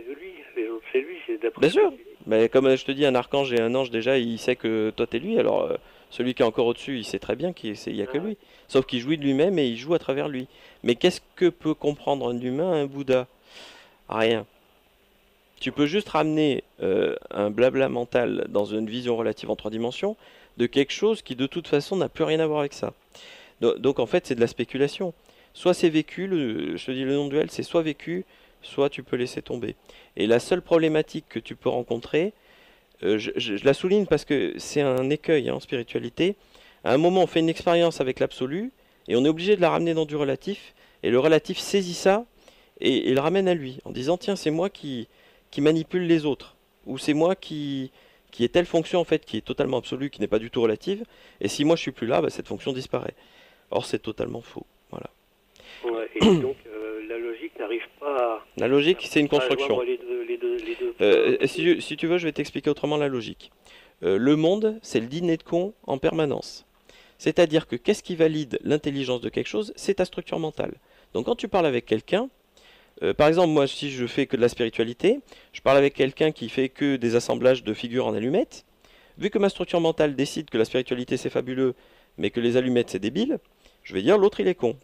Les autres c'est lui, c'est d'après. Bien sûr. Mais comme je te dis, un archange et un ange, déjà, il sait que toi, t'es lui. Alors, celui qui est encore au-dessus, il sait très bien qu'il n'y a que lui. Sauf qu'il jouit de lui-même et il joue à travers lui. Mais qu'est-ce que peut comprendre un humain, un Bouddha? Rien. Tu peux juste ramener un blabla mental dans une vision relative en 3 dimensions de quelque chose qui, de toute façon, n'a plus rien à voir avec ça. Donc en fait, c'est de la spéculation. Soit c'est vécu, je te dis le non-duel, c'est soit vécu, soit tu peux laisser tomber. Et la seule problématique que tu peux rencontrer, je la souligne parce que c'est un écueil en spiritualité. À un moment, on fait une expérience avec l'absolu et on est obligé de la ramener dans du relatif. Et le relatif saisit ça et le ramène à lui en disant tiens, c'est moi qui manipule les autres. Ou c'est moi qui ai telle fonction en fait qui est totalement absolue, qui n'est pas du tout relative. Et si moi je suis plus là, bah, cette fonction disparaît. Or, c'est totalement faux. Voilà. Ouais, et donc la logique n'arrive pas à... La logique, c'est une construction. Les deux si tu veux, je vais t'expliquer autrement la logique. Le monde, c'est le dîner de con en permanence. C'est-à-dire que qu'est-ce qui valide l'intelligence de quelque chose? C'est ta structure mentale. Donc quand tu parles avec quelqu'un, par exemple, moi, si je fais que de la spiritualité, je parle avec quelqu'un qui fait que des assemblages de figures en allumettes. Vu que ma structure mentale décide que la spiritualité, c'est fabuleux, mais que les allumettes, c'est débile, je vais dire l'autre, il est con.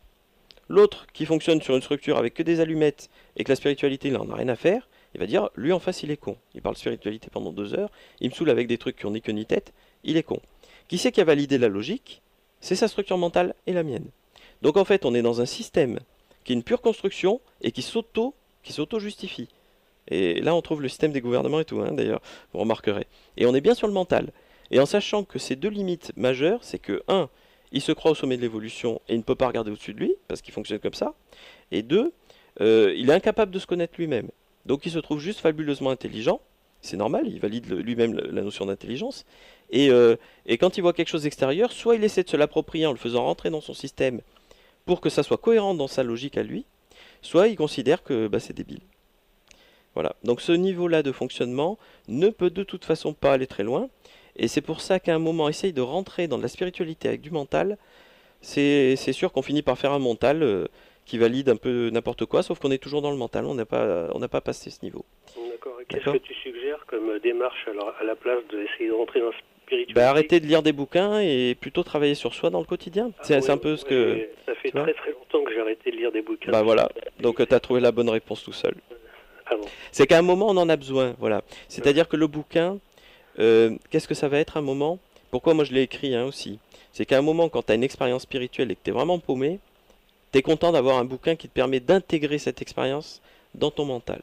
L'autre qui fonctionne sur une structure avec que des allumettes et que la spiritualité, il n'en a rien à faire, il va dire, lui en face, il est con. Il parle spiritualité pendant 2 heures, il me saoule avec des trucs qui ont ni queue ni tête, il est con. Qui c'est qui a validé la logique? C'est sa structure mentale et la mienne. Donc en fait, on est dans un système qui est une pure construction et qui s'auto-justifie. Et là, on trouve le système des gouvernements et tout, hein, d'ailleurs, vous remarquerez. Et on est bien sur le mental. Et en sachant que ces 2 limites majeures, c'est que 1, il se croit au sommet de l'évolution et il ne peut pas regarder au-dessus de lui, parce qu'il fonctionne comme ça. Et 2, il est incapable de se connaître lui-même. Donc il se trouve juste fabuleusement intelligent, c'est normal, il valide lui-même la notion d'intelligence. Et quand il voit quelque chose d'extérieur, soit il essaie de se l'approprier en le faisant rentrer dans son système pour que ça soit cohérent dans sa logique à lui, soit il considère que bah, c'est débile. Voilà, donc ce niveau-là de fonctionnement ne peut de toute façon pas aller très loin. Et c'est pour ça qu'à un moment, essaye de rentrer dans de la spiritualité avec du mental. C'est sûr qu'on finit par faire un mental qui valide un peu n'importe quoi, sauf qu'on est toujours dans le mental, on n'a pas passé ce niveau. D'accord. Et qu'est-ce que tu suggères comme démarche à la place d'essayer de rentrer dans la spiritualité? Bah, arrêter de lire des bouquins et plutôt travailler sur soi dans le quotidien. C'est un peu ce que... Ça fait très très longtemps que j'ai arrêté de lire des bouquins. Bah voilà, donc tu as trouvé la bonne réponse tout seul. Ah bon. C'est qu'à un moment, on en a besoin, voilà. C'est-à-dire que le bouquin... qu'est-ce que ça va être un moment? Pourquoi moi je l'ai écrit aussi? C'est qu'à un moment, quand tu as une expérience spirituelle et que tu es vraiment paumé, tu es content d'avoir un bouquin qui te permet d'intégrer cette expérience dans ton mental.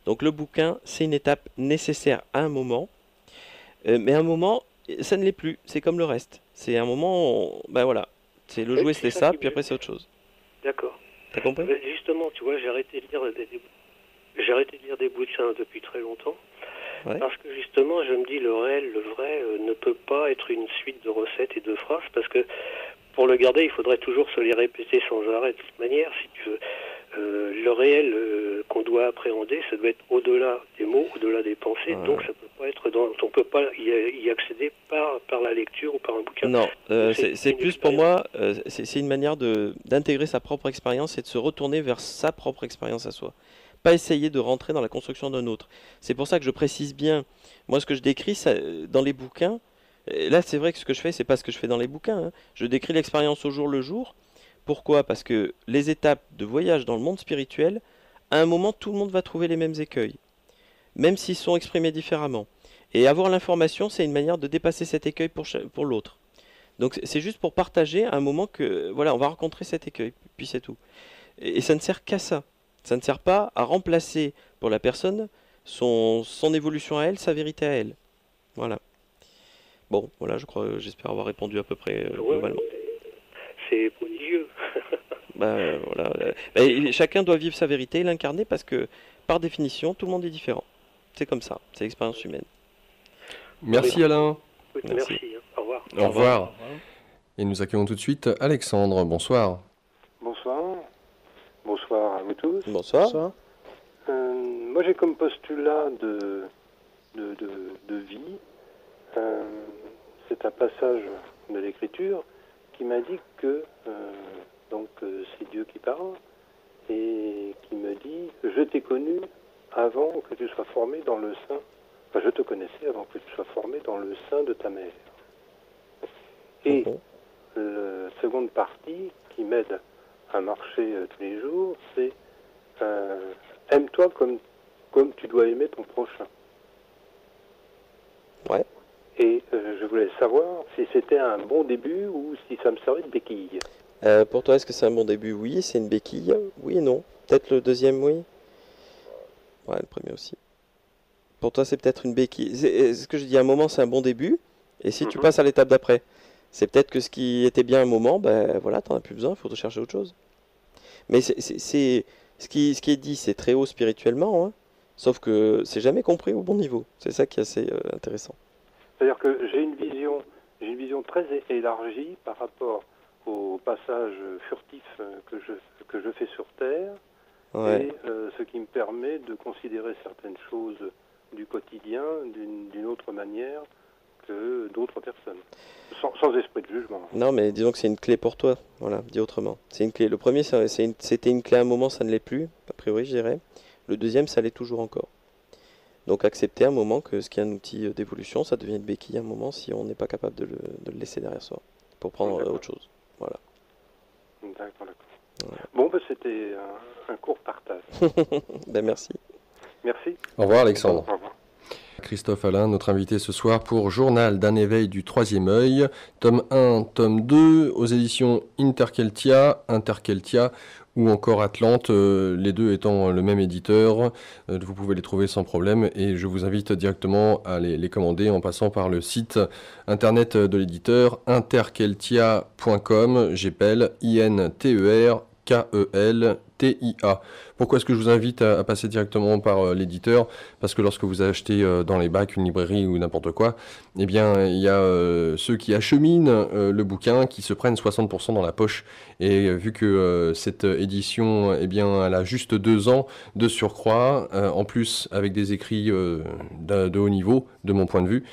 Donc le bouquin, c'est une étape nécessaire à un moment, mais à un moment, ça ne l'est plus, c'est comme le reste. C'est un moment, ben voilà, c'est le jouet, c'est ça, puis après c'est autre chose. D'accord. T'as compris? Justement, tu vois, j'ai arrêté de lire des bouquins depuis très longtemps. Ouais. Parce que justement, je me dis, le réel, le vrai, ne peut pas être une suite de recettes et de phrases, parce que pour le garder, il faudrait toujours se les répéter sans arrêt. De toute manière, si tu veux, le réel qu'on doit appréhender, ça doit être au-delà des mots, au-delà des pensées, donc ça peut pas être on peut pas y accéder par la lecture ou par un bouquin. Non, c'est plus pour moi, c'est une manière d'intégrer sa propre expérience et de se retourner vers sa propre expérience à soi. Pas essayer de rentrer dans la construction d'un autre. C'est pour ça que je précise bien, moi ce que je décris ça, dans les bouquins, là c'est vrai que ce que je fais, c'est pas ce que je fais dans les bouquins, hein. Je décris l'expérience au jour le jour, Pourquoi? Parce que les étapes de voyage dans le monde spirituel, à un moment, tout le monde va trouver les mêmes écueils, même s'ils sont exprimés différemment. Et avoir l'information, c'est une manière de dépasser cet écueil pour l'autre. Donc c'est juste pour partager à un moment que, voilà, on va rencontrer cet écueil, puis c'est tout. Et ça ne sert qu'à ça. Ça ne sert pas à remplacer pour la personne son évolution à elle, sa vérité à elle. Voilà. Bon, voilà, j'espère avoir répondu à peu près globalement. C'est prodigieux. Voilà. Chacun doit vivre sa vérité et l'incarner parce que, par définition, tout le monde est différent. C'est comme ça, c'est l'expérience humaine. Merci Alain. Oui, merci. Au revoir. Au revoir. Et nous accueillons tout de suite Alexandre. Bonsoir. Bonsoir. Bonsoir à vous tous. Bonsoir. Moi j'ai comme postulat de vie, c'est un passage de l'écriture qui m'indique que c'est Dieu qui parle et qui me dit je t'ai connu avant que tu sois formé dans le sein, je te connaissais avant que tu sois formé dans le sein de ta mère. Et la seconde partie qui m'aide à marcher tous les jours, c'est aime-toi comme tu dois aimer ton prochain. Ouais. Et je voulais savoir si c'était un bon début ou si ça me servait de béquille. Pour toi, est-ce que c'est un bon début? Oui. C'est une béquille? Oui et non. Peut-être le deuxième, oui. Ouais, le premier aussi. Pour toi, c'est peut-être une béquille. Ce que je dis à un moment, c'est un bon début. Et si tu passes à l'étape d'après, c'est peut-être que ce qui était bien à un moment, voilà, t'en as plus besoin, il faut te chercher autre chose. Mais ce qui est dit, c'est très haut spirituellement, hein, sauf que c'est jamais compris au bon niveau. C'est ça qui est assez intéressant. C'est-à-dire que j'ai une vision très élargie par rapport au passage furtif que je fais sur Terre, ouais. Et ce qui me permet de considérer certaines choses du quotidien d'une autre manière que d'autres personnes, sans esprit de jugement. Non, mais disons que c'est une clé pour toi, voilà, dit autrement. C'est une clé. Le premier, c'était une clé à un moment, ça ne l'est plus, a priori, je dirais. Le deuxième, ça l'est toujours encore. Donc accepter à un moment que ce qui est un outil d'évolution, ça devient une béquille à un moment si on n'est pas capable de le laisser derrière soi, pour prendre autre chose. Voilà. D'accord. Voilà. Bon, c'était un court partage. Merci. Merci. Au revoir Alexandre. Au revoir. Christophe Alain, notre invité ce soir pour Journal d'un éveil du troisième œil, tome 1, tome 2, aux éditions Interkeltia, ou encore Atlante, les deux étant le même éditeur. Vous pouvez les trouver sans problème et je vous invite directement à les commander en passant par le site internet de l'éditeur interkeltia.com, j'appelle INTERKELTIA. Pourquoi est-ce que je vous invite à passer directement par l'éditeur? Parce que lorsque vous achetez dans les bacs, une librairie ou n'importe quoi, eh bien, il y a ceux qui acheminent le bouquin qui se prennent 60% dans la poche. Et vu que cette édition, eh bien, elle a juste 2 ans de surcroît, en plus avec des écrits de haut niveau, de mon point de vue,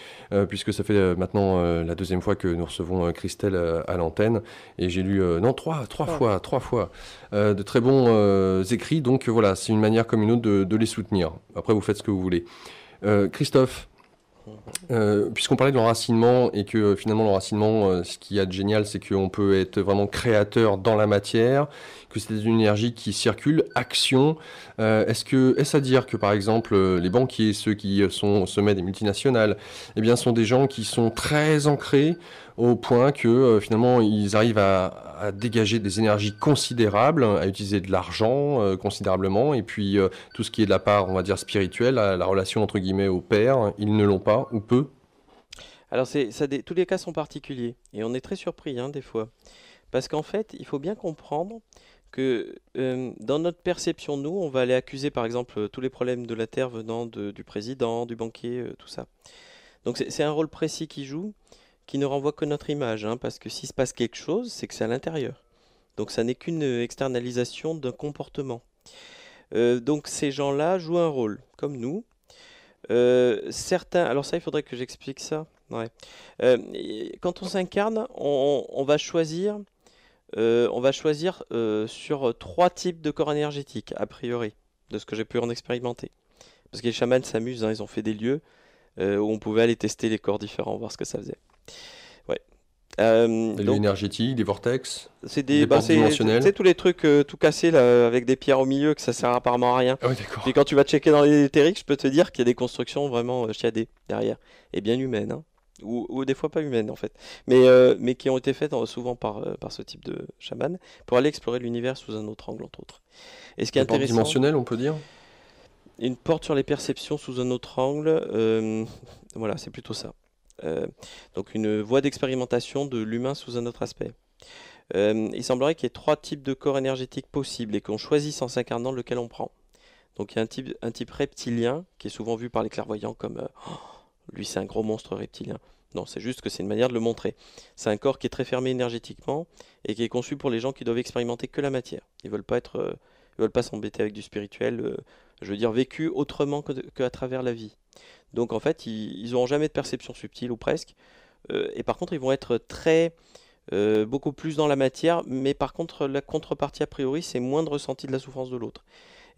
puisque ça fait maintenant la deuxième fois que nous recevons Christelle à l'antenne. Et j'ai lu, trois fois, de très bons écrits. Donc voilà, c'est une manière comme une autre de les soutenir. Après, vous faites ce que vous voulez. Christophe, puisqu'on parlait de l'enracinement et que finalement l'enracinement, ce qu'il y a de génial, c'est qu'on peut être vraiment créateur dans la matière, que c'est une énergie qui circule, action. Est-ce à dire que par exemple les banquiers, ceux qui sont au sommet des multinationales, eh bien sont des gens qui sont très ancrés au point que finalement ils arrivent à dégager des énergies considérables, à utiliser de l'argent considérablement, et puis tout ce qui est de la part, on va dire, spirituelle, la relation entre guillemets au père, ils ne l'ont pas ou peu. Alors tous les cas sont particuliers, et on est très surpris des fois, parce qu'en fait il faut bien comprendre que dans notre perception, nous, on va aller accuser par exemple tous les problèmes de la Terre venant du président, du banquier, tout ça. Donc c'est un rôle précis qui joue, qui ne renvoie que notre image, parce que s'il se passe quelque chose, c'est que c'est à l'intérieur. Donc ça n'est qu'une externalisation d'un comportement. Donc ces gens-là jouent un rôle, comme nous. Certains, alors ça, il faudrait que j'explique ça. Ouais. Quand on s'incarne, on va choisir sur 3 types de corps énergétiques, a priori, de ce que j'ai pu en expérimenter. Parce que les chamans s'amusent, ils ont fait des lieux où on pouvait aller tester les corps différents, voir ce que ça faisait. Ouais. Des lieux énergétiques, des vortex, c'est des portes dimensionnelles. C'est tous les trucs tout cassés là, avec des pierres au milieu que ça sert apparemment à rien. Ah oui, d'accord. Puis quand tu vas checker dans les éthériques, je peux te dire qu'il y a des constructions vraiment chiadées derrière et bien humaines, hein. Ou des fois pas humaines en fait, mais qui ont été faites souvent par ce type de chaman pour aller explorer l'univers sous un autre angle entre autres. Et ce qui est Des portes intéressant, dimensionnelles, on peut dire. une porte sur les perceptions sous un autre angle, voilà, c'est plutôt ça. Donc une voie d'expérimentation de l'humain sous un autre aspect. Il semblerait qu'il y ait 3 types de corps énergétiques possibles et qu'on choisisse en s'incarnant lequel on prend. Donc il y a un type reptilien qui est souvent vu par les clairvoyants comme lui c'est un gros monstre reptilien. Non, c'est juste que c'est une manière de le montrer. C'est un corps qui est très fermé énergétiquement et qui est conçu pour les gens qui doivent expérimenter que la matière. Ils veulent pas s'embêter avec du spirituel, je veux dire vécu autrement qu'à travers la vie. Donc en fait, ils n'auront jamais de perception subtile ou presque. Et par contre, ils vont être beaucoup plus dans la matière. Mais par contre, la contrepartie a priori, c'est moins de ressenti de la souffrance de l'autre.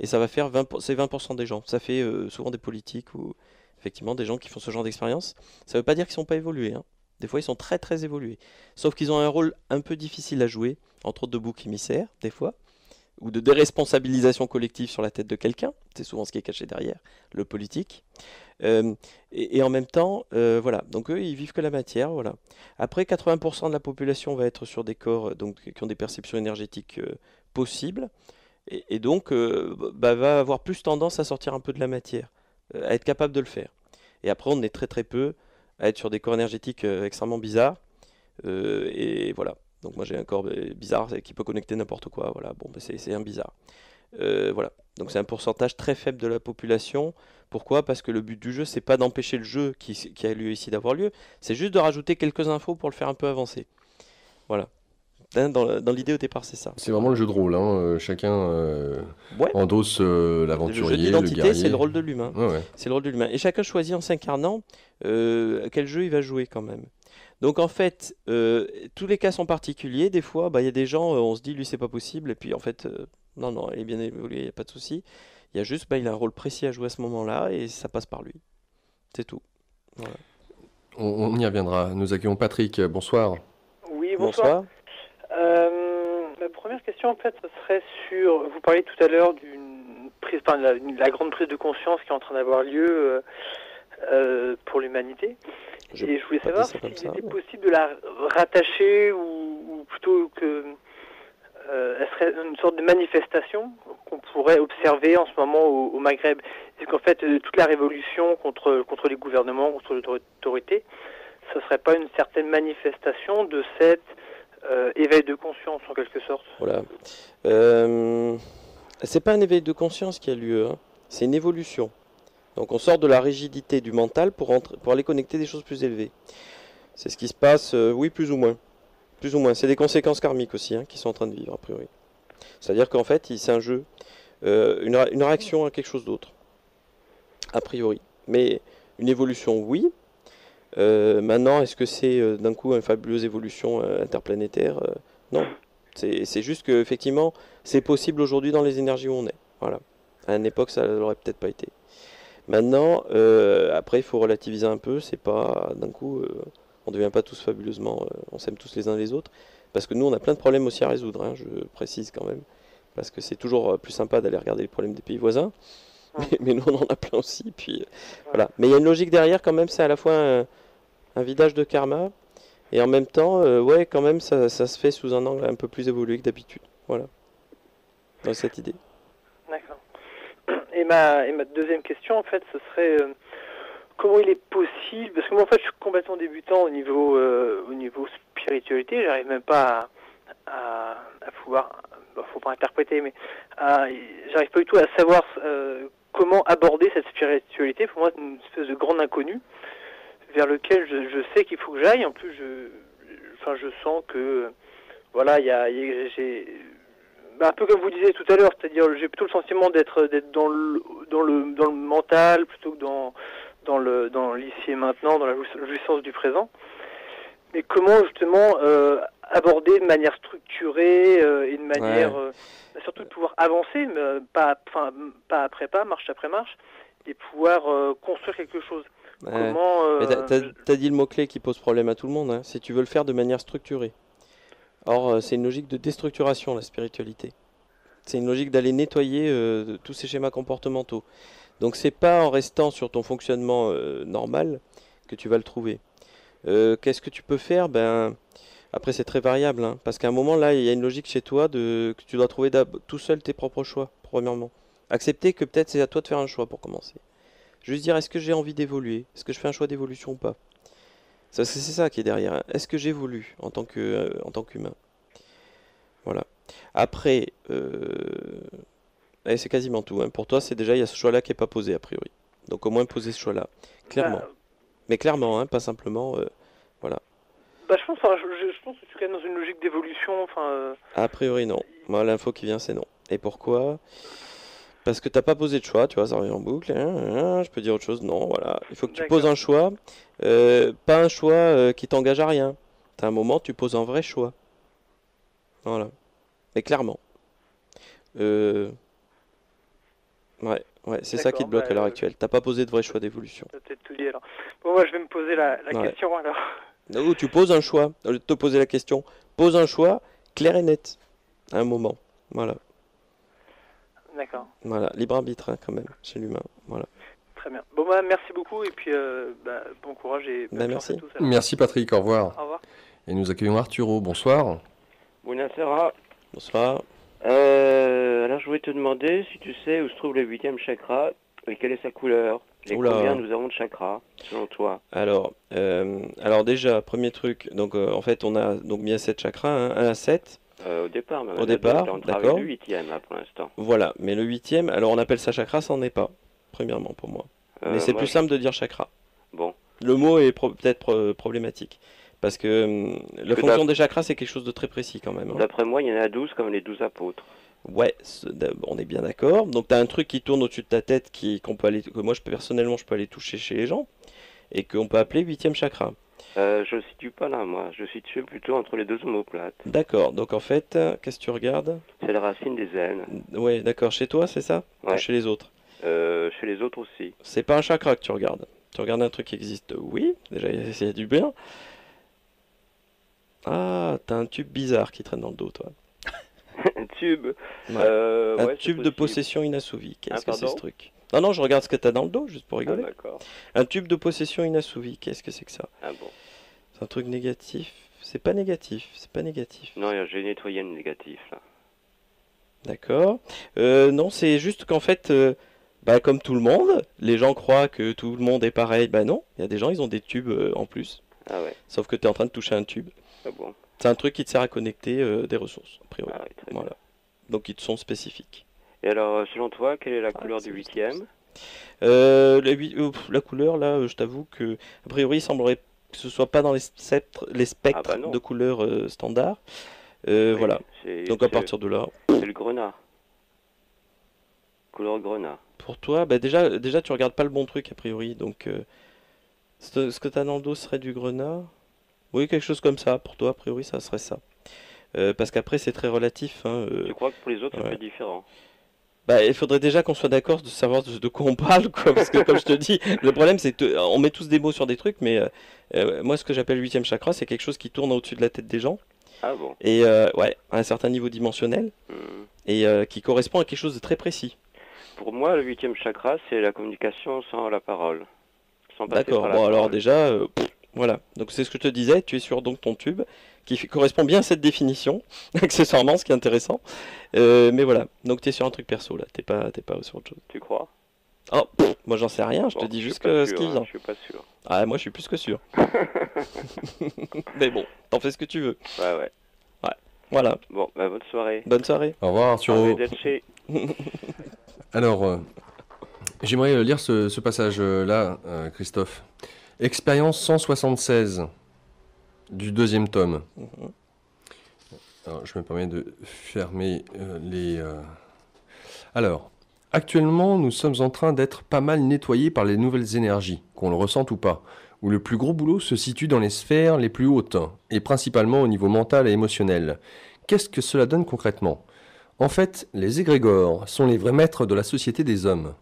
Et ça va faire c'est 20% des gens. Ça fait souvent des politiques ou effectivement des gens qui font ce genre d'expérience. Ça ne veut pas dire qu'ils ne sont pas évolués, hein. Des fois, ils sont très très évolués. Sauf qu'ils ont un rôle un peu difficile à jouer, entre autres de bouc émissaire, des fois, ou de déresponsabilisation collective sur la tête de quelqu'un. C'est souvent ce qui est caché derrière le politique. Et en même temps, voilà. Donc eux, ils vivent que la matière, voilà. Après, 80% de la population va être sur des corps donc, qui ont des perceptions énergétiques possibles, et donc va avoir plus tendance à sortir un peu de la matière, à être capable de le faire. Et après, on est très très peu à être sur des corps énergétiques extrêmement bizarres, et voilà. Donc moi j'ai un corps bizarre qui peut connecter n'importe quoi, voilà. Bon, c'est un bizarre. Voilà. Donc c'est un pourcentage très faible de la population. Pourquoi? Parce que le but du jeu, c'est pas d'empêcher le jeu qui a lieu ici d'avoir lieu, c'est juste de rajouter quelques infos pour le faire un peu avancer. Voilà. Dans l'idée au départ, c'est ça. C'est vraiment le jeu de rôle, hein. Chacun endosse l'aventurier, le jeu d'identité, guerrier. c'est le rôle de l'humain. Ouais. C'est le rôle de l'humain. Et chacun choisit en s'incarnant quel jeu il va jouer quand même. Donc en fait, tous les cas sont particuliers. Des fois, il y a des gens, on se dit lui c'est pas possible, et puis en fait, non, il est bien évolué, il n'y a pas de souci. Il y a juste, il a un rôle précis à jouer à ce moment-là, et ça passe par lui. C'est tout. Voilà. On y reviendra. Nous accueillons Patrick. Bonsoir. Oui, bonsoir. Ma première question, en fait, ce serait sur... Vous parliez tout à l'heure d'une prise, la grande prise de conscience qui est en train d'avoir lieu pour l'humanité. Et je voulais savoir s'il était possible de la rattacher ou plutôt que elle serait une sorte de manifestation qu'on pourrait observer en ce moment au Maghreb. C'est qu'en fait, toute la révolution contre les gouvernements, contre l'autorité, ce ne serait pas une certaine manifestation de cette éveil de conscience en quelque sorte. Voilà. C'est pas un éveil de conscience qui a lieu, hein. C'est une évolution. Donc on sort de la rigidité du mental pour aller connecter des choses plus élevées. C'est ce qui se passe, oui, plus ou moins. Plus ou moins. C'est des conséquences karmiques aussi, hein, qui sont en train de vivre a priori. C'est-à-dire qu'en fait, c'est un jeu, une réaction à quelque chose d'autre, a priori. Mais une évolution, oui. Maintenant, est-ce que c'est d'un coup une fabuleuse évolution interplanétaire? Non. C'est juste que effectivement, c'est possible aujourd'hui dans les énergies où on est. Voilà. À une époque, ça l'aurait peut-être pas été. Maintenant, après, il faut relativiser un peu. C'est pas d'un coup, on ne devient pas tous fabuleusement, on s'aime tous les uns les autres. Parce que nous, on a plein de problèmes aussi à résoudre, hein, je précise quand même. Parce que c'est toujours plus sympa d'aller regarder les problèmes des pays voisins. Mais nous, on en a plein aussi. Puis, voilà. Mais il y a une logique derrière quand même, c'est à la fois un vidage de karma. Et en même temps, ouais, quand même, ça se fait sous un angle un peu plus évolué que d'habitude. Voilà. Dans cette idée. D'accord. Et ma deuxième question, en fait, ce serait comment il est possible, parce que moi, en fait, je suis complètement débutant au niveau spiritualité, j'arrive même pas à pouvoir, faut pas interpréter, mais j'arrive pas du tout à savoir comment aborder cette spiritualité. Pour moi, c'est une espèce de grande inconnue vers lequel je sais qu'il faut que j'aille. En plus, je sens que, voilà, j'ai un peu comme vous disiez tout à l'heure, c'est-à-dire j'ai plutôt le sentiment d'être dans le mental plutôt que dans l'ici et maintenant, dans la jouissance du présent. Mais comment justement aborder de manière structurée et de manière surtout de pouvoir avancer, pas après pas, marche après marche, et pouvoir construire quelque chose. Comment Mais t'as dit le mot-clé qui pose problème à tout le monde, hein. Si tu veux le faire de manière structurée. Or, c'est une logique de déstructuration, la spiritualité. C'est une logique d'aller nettoyer tous ces schémas comportementaux. Donc c'est pas en restant sur ton fonctionnement normal que tu vas le trouver. Qu'est-ce que tu peux faire? Ben, après c'est très variable, hein, parce qu'à un moment là, il y a une logique chez toi que tu dois trouver tout seul tes propres choix, premièrement. Accepter que peut-être c'est à toi de faire un choix pour commencer. Juste dire, est-ce que j'ai envie d'évoluer? Est-ce que je fais un choix d'évolution ou pas? C'est ça qui est derrière, hein. Est-ce que j'évolue en tant qu'humain? Voilà. Après, c'est quasiment tout, hein. Pour toi, c'est déjà, il y a ce choix-là qui n'est pas posé, a priori. Donc au moins poser ce choix-là, clairement. Mais clairement, hein, pas simplement, voilà. Bah, je pense que tu es quand même dans une logique d'évolution. A priori, non. Moi, l'info qui vient, c'est non. Et pourquoi? Parce que t'as pas posé de choix, tu vois, ça revient en boucle. Je peux dire autre chose, non, voilà. Il faut que tu poses un choix, pas un choix qui t'engage à rien. T'as un moment, tu poses un vrai choix. Voilà. Mais clairement. Ouais, c'est ça qui te bloque à l'heure actuelle. T'as pas posé de vrai choix d'évolution. T'as peut-être tout dit alors. Bon, moi je vais me poser la question alors. Ou tu poses un choix, au lieu de te poser la question. Pose un choix clair et net. À un moment. Voilà. D'accord. Voilà, libre arbitre hein, quand même, chez l'humain. Voilà. Très bien. Bon, bah, merci beaucoup et puis bon courage et bonne chance à tous. Alors. Merci Patrick, au revoir. Au revoir. Et nous accueillons Arturo, bonsoir. Buonasera. Bonsoir. Alors je voulais te demander si tu sais où se trouve le 8e chakra et quelle est sa couleur. Et combien nous avons de chakras, selon toi? Alors déjà, premier truc, donc en fait on a donc bien 7 chakras, hein, 1 à 7. Au départ, d'accord. Le 8e là pour l'instant. Voilà, mais le 8e, alors on appelle ça chakra, ça n'en est pas, premièrement pour moi. Mais c'est plus simple de dire chakra. Bon. Le mot est peut-être problématique. Parce que la fonction des chakras, c'est quelque chose de très précis quand même. Hein. D'après moi, il y en a 12 comme les 12 apôtres. Ouais, on est bien d'accord. Donc tu as un truc qui tourne au-dessus de ta tête que moi personnellement je peux aller toucher chez les gens et qu'on peut appeler 8e chakra. Je ne situe pas là, moi. Je situe plutôt entre les deux omoplates. D'accord. Donc en fait, qu'est-ce que tu regardes? C'est la racine des ailes. Ouais, d'accord. Chez toi, c'est ça? Ouais. Ou chez les autres? Chez les autres aussi. C'est pas un chakra que tu regardes. Tu regardes un truc qui existe, oui. Déjà, il y a du bien. Ah, t'as un tube bizarre qui traîne dans le dos, toi. Un tube un tube de possession inassouvi. Qu'est-ce que c'est ce truc? Non, je regarde ce que t'as dans le dos, juste pour rigoler. Ah, d'accord. Un tube de possession inassouvi, qu'est-ce que c'est que ça? Ah bon. C'est un truc négatif? C'est pas négatif. Non, j'ai nettoyé le négatif, là. D'accord. Non, c'est juste qu'en fait, comme tout le monde, les gens croient que tout le monde est pareil. Bah non, il y a des gens, ils ont des tubes en plus. Ah ouais. Sauf que tu es en train de toucher un tube. Ah bon. C'est un truc qui te sert à connecter des ressources, a priori. Ah oui, très voilà. Donc ils te sont spécifiques. Et alors, selon toi, quelle est la couleur du 8e? La couleur, là, je t'avoue que, a priori, il semblerait que ce soit pas dans les spectres de couleurs standards. Oui, voilà. Donc à partir de là... C'est le grenat. Couleur grenat. Pour toi, déjà tu regardes pas le bon truc, a priori. Donc, ce que tu as dans le dos serait du grenat? Oui, quelque chose comme ça. Pour toi, a priori, ça serait ça. Parce qu'après, c'est très relatif. Hein, tu crois que pour les autres, ça peut être différent? Il faudrait déjà qu'on soit d'accord de savoir de quoi on parle, quoi, parce que comme je te dis, le problème c'est qu'on met tous des mots sur des trucs, mais moi ce que j'appelle 8e chakra, c'est quelque chose qui tourne au-dessus de la tête des gens. Ah bon? Et ouais, à un certain niveau dimensionnel, et qui correspond à quelque chose de très précis. Pour moi, le 8e chakra, c'est la communication sans la parole. D'accord, bon alors déjà, voilà, donc c'est ce que je te disais, tu es sur donc ton tube, qui correspond bien à cette définition, accessoirement, ce qui est intéressant. Mais voilà, donc tu es sur un truc perso là, t'es pas sur autre chose. Tu crois? Oh, moi j'en sais rien, je te dis juste ce qui vient. Je suis pas sûr. Ah, moi je suis plus que sûr. Mais bon, t'en fais ce que tu veux. Ouais. Voilà. Bon, bonne soirée. Bonne soirée. Au revoir Arturo. Alors, j'aimerais lire ce passage-là, Christophe. Expérience 176 du 2e tome. Alors, je me permets de fermer les... Alors, actuellement, nous sommes en train d'être pas mal nettoyés par les nouvelles énergies, qu'on le ressente ou pas, où le plus gros boulot se situe dans les sphères les plus hautes, et principalement au niveau mental et émotionnel. Qu'est-ce que cela donne concrètement ? En fait, les égrégores sont les vrais maîtres de la société des hommes.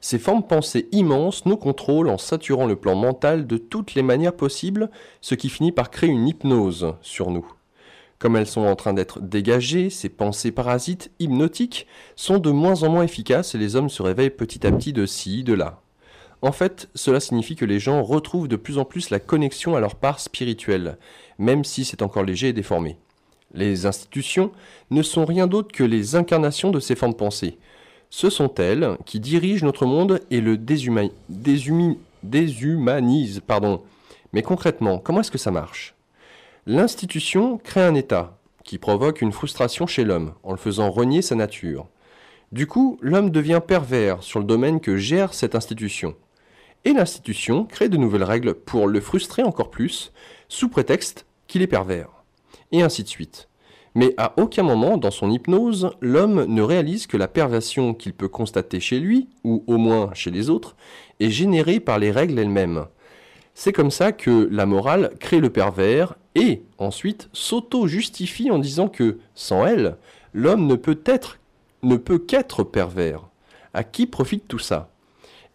Ces formes pensées immenses nous contrôlent en saturant le plan mental de toutes les manières possibles, ce qui finit par créer une hypnose sur nous. Comme elles sont en train d'être dégagées, ces pensées parasites hypnotiques sont de moins en moins efficaces et les hommes se réveillent petit à petit de ci, de là. En fait, cela signifie que les gens retrouvent de plus en plus la connexion à leur part spirituelle, même si c'est encore léger et déformé. Les institutions ne sont rien d'autre que les incarnations de ces formes pensées. Ce sont elles qui dirigent notre monde et le déshumanisent. Mais concrètement, comment est-ce que ça marche ? L'institution crée un état qui provoque une frustration chez l'homme en le faisant renier sa nature. Du coup, l'homme devient pervers sur le domaine que gère cette institution. Et l'institution crée de nouvelles règles pour le frustrer encore plus, sous prétexte qu'il est pervers. Et ainsi de suite. Mais à aucun moment, dans son hypnose, l'homme ne réalise que la perversion qu'il peut constater chez lui, ou au moins chez les autres, est générée par les règles elles-mêmes. C'est comme ça que la morale crée le pervers et, ensuite, s'auto-justifie en disant que, sans elle, l'homme ne peut qu'être pervers. À qui profite tout ça ?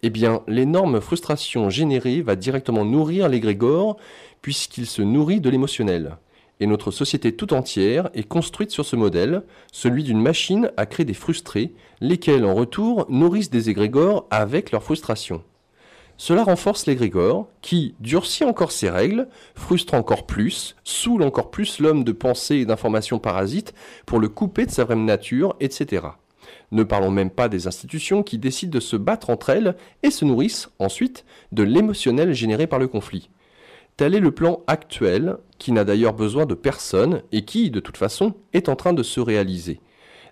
Eh bien, l'énorme frustration générée va directement nourrir l'égrégore, puisqu'il se nourrit de l'émotionnel. Et notre société tout entière est construite sur ce modèle, celui d'une machine à créer des frustrés, lesquels en retour nourrissent des égrégores avec leur frustration. Cela renforce l'égrégore, qui durcit encore ses règles, frustre encore plus, saoule encore plus l'homme de pensées et d'informations parasites pour le couper de sa vraie nature, etc. Ne parlons même pas des institutions qui décident de se battre entre elles et se nourrissent, ensuite, de l'émotionnel généré par le conflit. Tel est le plan actuel, qui n'a d'ailleurs besoin de personne et qui, de toute façon, est en train de se réaliser.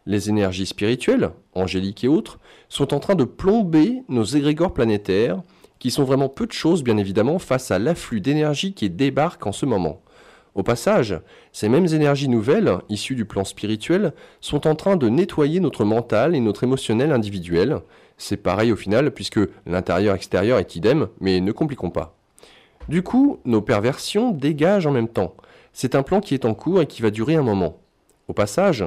Les énergies spirituelles, angéliques et autres, sont en train de plomber nos égrégores planétaires, qui sont vraiment peu de choses, bien évidemment, face à l'afflux d'énergie qui débarque en ce moment. Au passage, ces mêmes énergies nouvelles, issues du plan spirituel, sont en train de nettoyer notre mental et notre émotionnel individuel. C'est pareil au final, puisque l'intérieur-extérieur est idem, mais ne compliquons pas. Du coup, nos perversions dégagent en même temps. C'est un plan qui est en cours et qui va durer un moment. Au passage,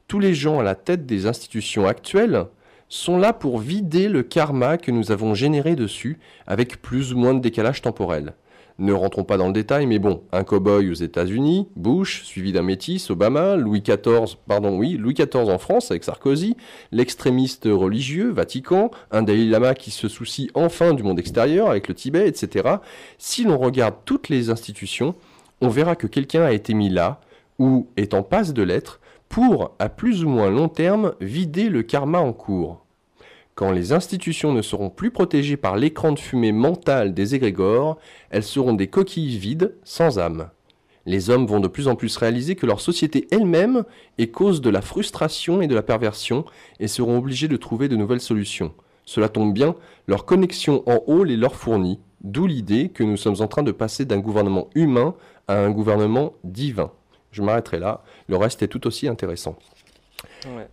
tous les gens à la tête des institutions actuelles sont là pour vider le karma que nous avons généré dessus, avec plus ou moins de décalage temporel. Ne rentrons pas dans le détail, mais bon, un cow-boy aux États-Unis, Bush, suivi d'un métis, Obama, Louis XIV en France avec Sarkozy, l'extrémiste religieux, Vatican, un Dalai Lama qui se soucie enfin du monde extérieur avec le Tibet, etc. Si l'on regarde toutes les institutions, on verra que quelqu'un a été mis là, ou est en passe de l'être, pour, à plus ou moins long terme, vider le karma en cours. Quand les institutions ne seront plus protégées par l'écran de fumée mental des égrégores, elles seront des coquilles vides, sans âme. Les hommes vont de plus en plus réaliser que leur société elle-même est cause de la frustration et de la perversion et seront obligés de trouver de nouvelles solutions. Cela tombe bien, leur connexion en haut les leur fournit, d'où l'idée que nous sommes en train de passer d'un gouvernement humain à un gouvernement divin. Je m'arrêterai là, le reste est tout aussi intéressant. Ouais.